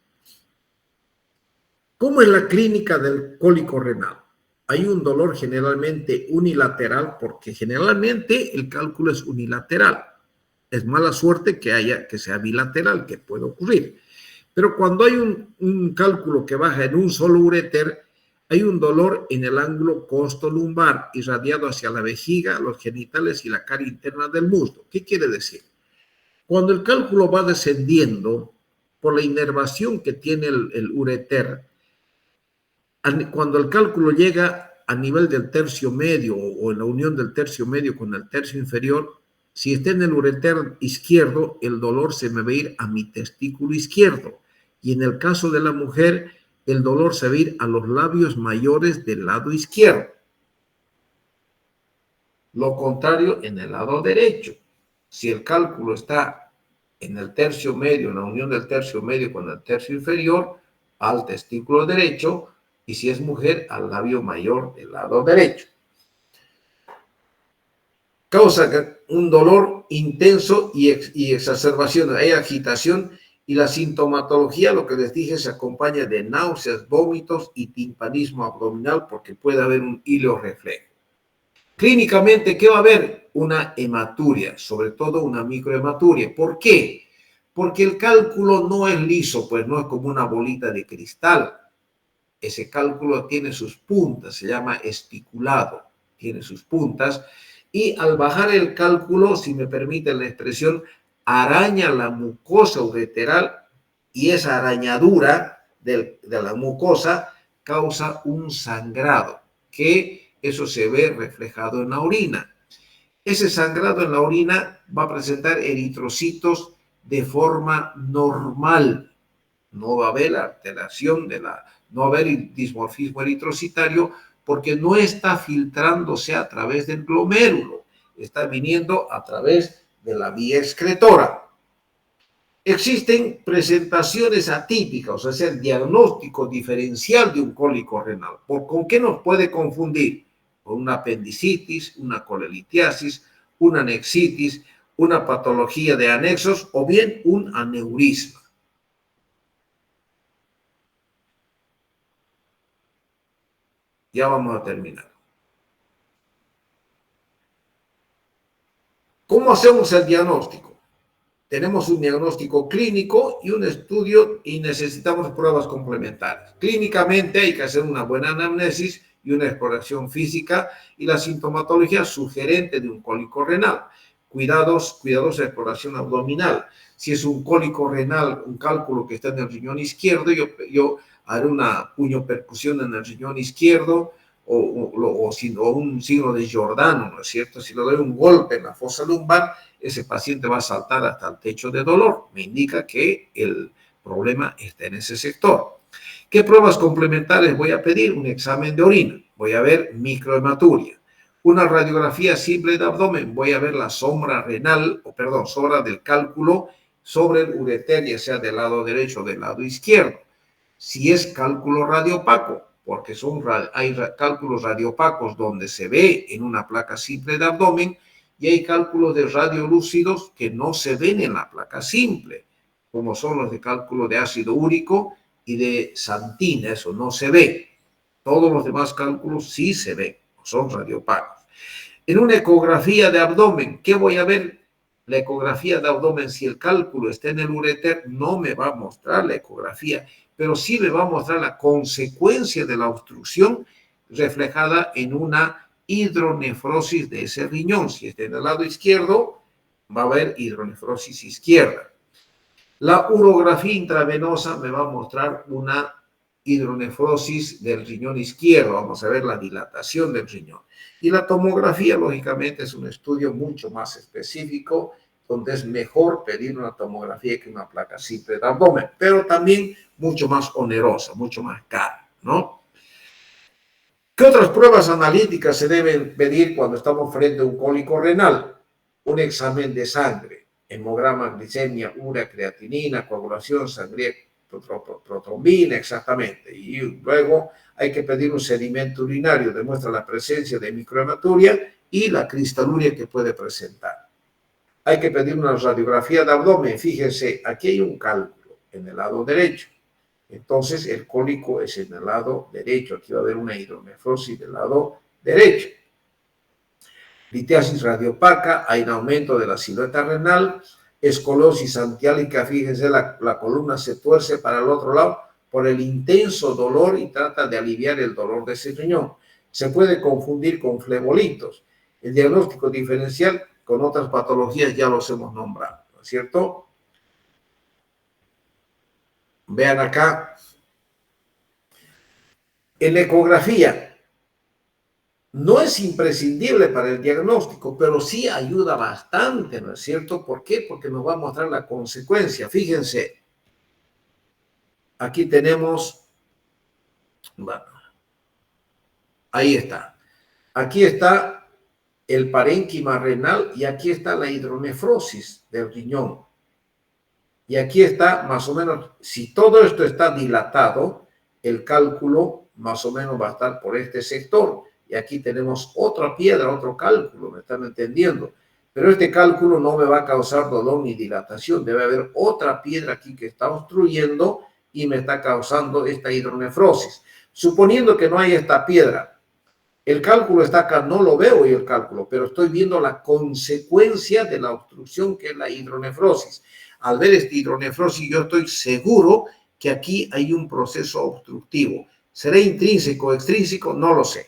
¿Cómo es la clínica del cólico renal? Hay un dolor generalmente unilateral, porque generalmente el cálculo es unilateral. Es mala suerte que sea bilateral, que puede ocurrir. Pero cuando hay un cálculo que baja en un solo ureter, hay un dolor en el ángulo costolumbar irradiado hacia la vejiga, los genitales y la cara interna del muslo. ¿Qué quiere decir? Cuando el cálculo va descendiendo por la inervación que tiene el ureter, cuando el cálculo llega a nivel del tercio medio o en la unión del tercio medio con el tercio inferior, si está en el ureter izquierdo, el dolor se me va a ir a mi testículo izquierdo. Y en el caso de la mujer, el dolor se va a ir a los labios mayores del lado izquierdo. Lo contrario en el lado derecho. Si el cálculo está en el tercio medio, en la unión del tercio medio con el tercio inferior, al testículo derecho, y si es mujer, al labio mayor del lado derecho. Causa un dolor intenso y exacerbación, hay agitación, y la sintomatología, lo que les dije, se acompaña de náuseas, vómitos y timpanismo abdominal, porque puede haber un hilo reflejo. Clínicamente, ¿qué va a haber? Una hematuria, sobre todo una microhematuria. ¿Por qué? Porque el cálculo no es liso, pues no es como una bolita de cristal. Ese cálculo tiene sus puntas, se llama espiculado, tiene sus puntas, y al bajar el cálculo, si me permite la expresión, araña la mucosa ureteral y esa arañadura de la mucosa causa un sangrado, que eso se ve reflejado en la orina. Ese sangrado en la orina va a presentar eritrocitos de forma normal. No va a haber alteración no va a haber dismorfismo eritrocitario porque no está filtrándose a través del glomérulo, está viniendo a través de la vía excretora. Existen presentaciones atípicas, o sea, el diagnóstico diferencial de un cólico renal. ¿Con qué nos puede confundir? Con una apendicitis, una colelitiasis, una anexitis, una patología de anexos o bien un aneurisma. Ya vamos a terminar. ¿Cómo hacemos el diagnóstico? Tenemos un diagnóstico clínico y un estudio y necesitamos pruebas complementarias. Clínicamente hay que hacer una buena anamnesis y una exploración física y la sintomatología sugerente de un cólico renal. Cuidadosa exploración abdominal. Si es un cólico renal, un cálculo que está en el riñón izquierdo, yo haré una puñopercusión en el riñón izquierdo o un signo de Giordano, ¿no es cierto? Si le doy un golpe en la fosa lumbar, ese paciente va a saltar hasta el techo de dolor. Me indica que el problema está en ese sector. ¿Qué pruebas complementarias voy a pedir? Un examen de orina. Voy a ver microhematuria. Una radiografía simple de abdomen. Voy a ver la sombra renal, sombra del cálculo sobre el ureter, ya sea del lado derecho o del lado izquierdo. Si es cálculo radiopaco, porque hay cálculos radiopacos donde se ve en una placa simple de abdomen, y hay cálculos de radiolúcidos que no se ven en la placa simple, como son los de cálculo de ácido úrico y de santina, eso no se ve. Todos los demás cálculos sí se ven, son radiopacos. En una ecografía de abdomen, ¿qué voy a ver? La ecografía de abdomen, si el cálculo está en el ureter, no me va a mostrar la ecografía, pero sí me va a mostrar la consecuencia de la obstrucción reflejada en una hidronefrosis de ese riñón. Si está en el lado izquierdo, va a haber hidronefrosis izquierda. La urografía intravenosa me va a mostrar una hidronefrosis del riñón izquierdo. Vamos a ver la dilatación del riñón. Y la tomografía, lógicamente, es un estudio mucho más específico, donde es mejor pedir una tomografía que una placa simple de abdomen, pero también mucho más onerosa, mucho más cara, ¿no? ¿Qué otras pruebas analíticas se deben pedir cuando estamos frente a un cólico renal? Un examen de sangre, hemograma, glicemia, urea, creatinina, coagulación, sangría, protrombina, exactamente. Y luego hay que pedir un sedimento urinario, demuestra la presencia de microhematuria y la cristaluria que puede presentar. Hay que pedir una radiografía de abdomen. Fíjense, aquí hay un cálculo en el lado derecho. Entonces, el cólico es en el lado derecho. Aquí va a haber una hidronefrosis del lado derecho. Litiasis radiopaca, hay un aumento de la silueta renal. Esclerosis antiálica, fíjense, la columna se tuerce para el otro lado por el intenso dolor y trata de aliviar el dolor de ese riñón. Se puede confundir con flebolitos. El diagnóstico diferencial con otras patologías ya los hemos nombrado, ¿no es cierto? Vean acá, en ecografía, no es imprescindible para el diagnóstico, pero sí ayuda bastante, ¿no es cierto? ¿Por qué? Porque nos va a mostrar la consecuencia. Fíjense, aquí tenemos, bueno, ahí está. Aquí está el parénquima renal y aquí está la hidronefrosis del riñón. Y aquí está más o menos, si todo esto está dilatado, el cálculo más o menos va a estar por este sector. Y aquí tenemos otra piedra, otro cálculo, ¿me están entendiendo? Pero este cálculo no me va a causar dolor ni dilatación. Debe haber otra piedra aquí que está obstruyendo y me está causando esta hidronefrosis. Suponiendo que no hay esta piedra, El cálculo está acá, no lo veo yo el cálculo, pero estoy viendo la consecuencia de la obstrucción que es la hidronefrosis. Al ver esta hidronefrosis, yo estoy seguro que aquí hay un proceso obstructivo. ¿Será intrínseco o extrínseco? No lo sé.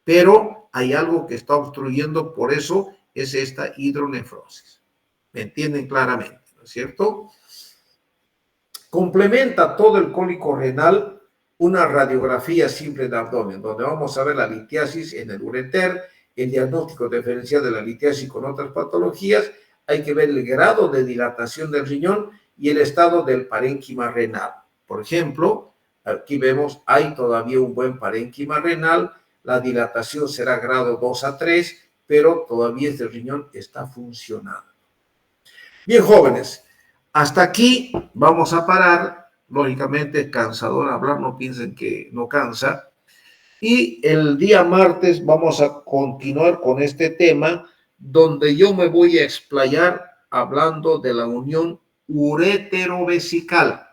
Pero hay algo que está obstruyendo, por eso es esta hidronefrosis. ¿Me entienden claramente? ¿No es cierto? Complementa todo el cólico renal una radiografía simple de abdomen, donde vamos a ver la litiasis en el ureter, el diagnóstico diferencial de la litiasis con otras patologías. Hay que ver el grado de dilatación del riñón y el estado del parénquima renal. Por ejemplo, aquí vemos, hay todavía un buen parénquima renal, la dilatación será grado 2 a 3, pero todavía este riñón está funcionando. Bien, jóvenes, hasta aquí vamos a parar. Lógicamente es cansador hablar, no piensen que no cansa. Y el día martes vamos a continuar con este tema donde yo me voy a explayar hablando de la unión ureterovesical,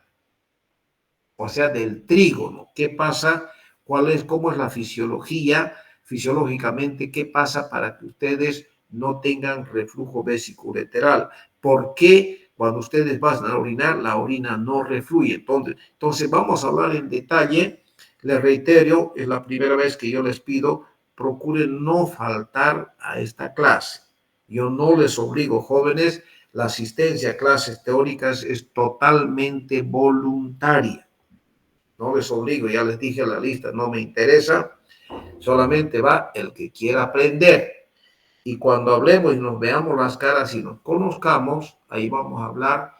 o sea, del trígono. ¿Qué pasa? ¿Cómo es la fisiología? Fisiológicamente, ¿qué pasa para que ustedes no tengan reflujo vesico-ureteral? ¿Por qué cuando ustedes van a orinar, la orina no refluye? Entonces vamos a hablar en detalle. Les reitero, es la primera vez que yo les pido, procuren no faltar a esta clase. Yo no les obligo, jóvenes, la asistencia a clases teóricas es totalmente voluntaria. No les obligo, ya les dije la lista, no me interesa, solamente va el que quiera aprender. Y cuando hablemos y nos veamos las caras y nos conozcamos, ahí vamos a hablar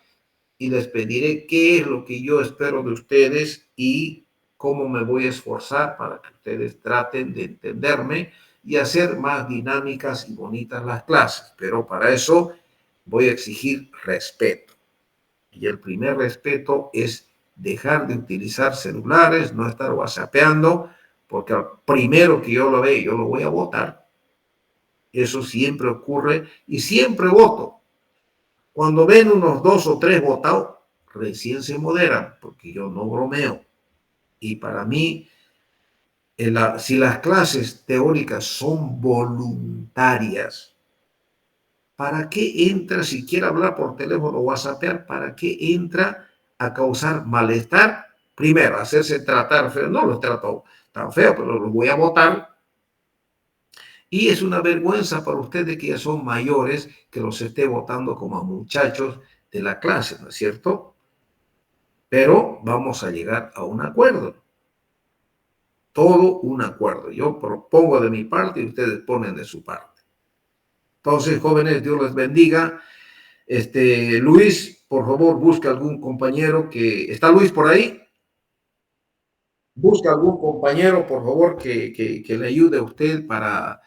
y les pediré qué es lo que yo espero de ustedes y cómo me voy a esforzar para que ustedes traten de entenderme y hacer más dinámicas y bonitas las clases. Pero para eso voy a exigir respeto. Y el primer respeto es dejar de utilizar celulares, no estar whatsappeando, porque al primero que yo lo vea, yo lo voy a votar. Eso siempre ocurre y siempre voto. Cuando ven unos 2 o 3 votados, recién se moderan, porque yo no bromeo. Y para mí, si las clases teóricas son voluntarias, ¿para qué entra, si quiere hablar por teléfono o whatsappear, para qué entra a causar malestar? Primero, hacerse tratar feo. No los trato tan feo, pero los voy a votar. Y es una vergüenza para ustedes que ya son mayores que los esté votando como a muchachos de la clase, ¿no es cierto? Pero vamos a llegar a un acuerdo. Todo un acuerdo. Yo propongo de mi parte y ustedes ponen de su parte. Entonces, jóvenes, Dios les bendiga. Luis, por favor, busca algún compañero que... ¿Está Luis por ahí? Busca algún compañero, por favor, que le ayude a usted para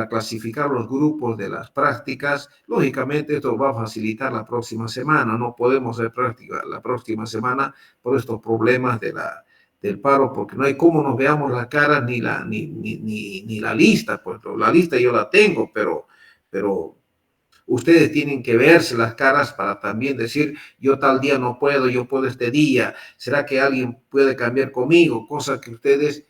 clasificar los grupos de las prácticas. Lógicamente, esto va a facilitar la próxima semana. No podemos hacer práctica la próxima semana por estos problemas del paro, porque no hay cómo nos veamos la cara ni la lista. Pues la lista yo la tengo, pero ustedes tienen que verse las caras para también decir, yo tal día no puedo, yo puedo este día, ¿será que alguien puede cambiar conmigo? Cosa que ustedes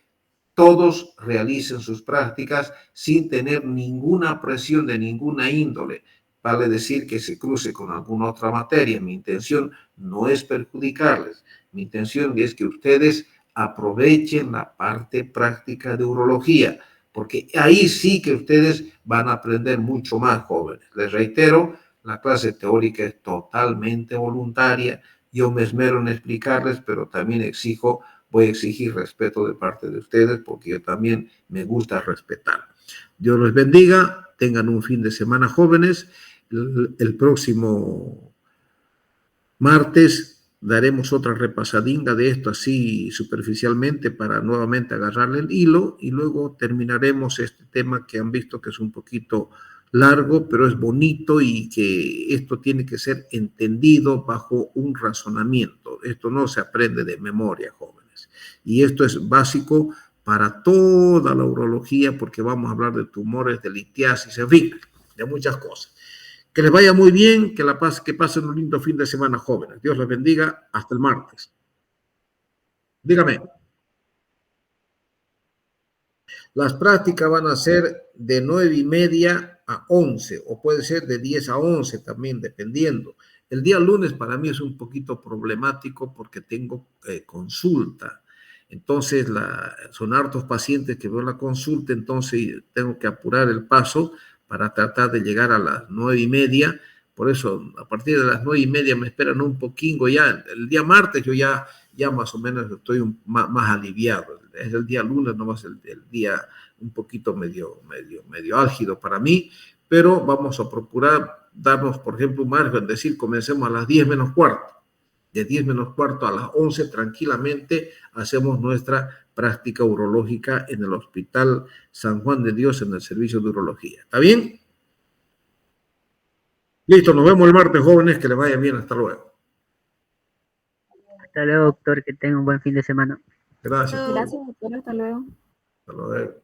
todos realicen sus prácticas sin tener ninguna presión de ninguna índole. Vale decir que se cruce con alguna otra materia. Mi intención no es perjudicarles. Mi intención es que ustedes aprovechen la parte práctica de urología, porque ahí sí que ustedes van a aprender mucho más, jóvenes. Les reitero, la clase teórica es totalmente voluntaria. Yo me esmero en explicarles, pero también voy a exigir respeto de parte de ustedes, porque yo también me gusta respetar. Dios los bendiga, tengan un fin de semana, jóvenes. El próximo martes daremos otra repasadinga de esto así superficialmente para nuevamente agarrarle el hilo y luego terminaremos este tema que han visto que es un poquito largo, pero es bonito y que esto tiene que ser entendido bajo un razonamiento. Esto no se aprende de memoria, jóvenes. Y esto es básico para toda la urología porque vamos a hablar de tumores, de litiasis, en fin, de muchas cosas. Que les vaya muy bien, que pasen un lindo fin de semana, jóvenes. Dios les bendiga. Hasta el martes. Dígame. Las prácticas van a ser de 9:30 a 11, o puede ser de 10 a 11 también, dependiendo. El día lunes para mí es un poquito problemático porque tengo consulta. Entonces, son hartos pacientes que veo la consulta, entonces tengo que apurar el paso para tratar de llegar a las 9:30. Por eso, a partir de las 9:30 me esperan un poquito ya. El día martes yo ya más o menos estoy más aliviado. Es el día lunes, nomás el día un poquito medio álgido para mí, pero vamos a procurar darnos, por ejemplo, un margen, decir, comencemos a las 10 menos cuarto. De 10 menos cuarto a las 11 tranquilamente hacemos nuestra práctica urológica en el Hospital San Juan de Dios en el servicio de urología. ¿Está bien? Listo, nos vemos el martes, jóvenes, que les vaya bien, hasta luego. Hasta luego, doctor, que tenga un buen fin de semana. Gracias. Gracias, doctor, hasta luego. Hasta luego.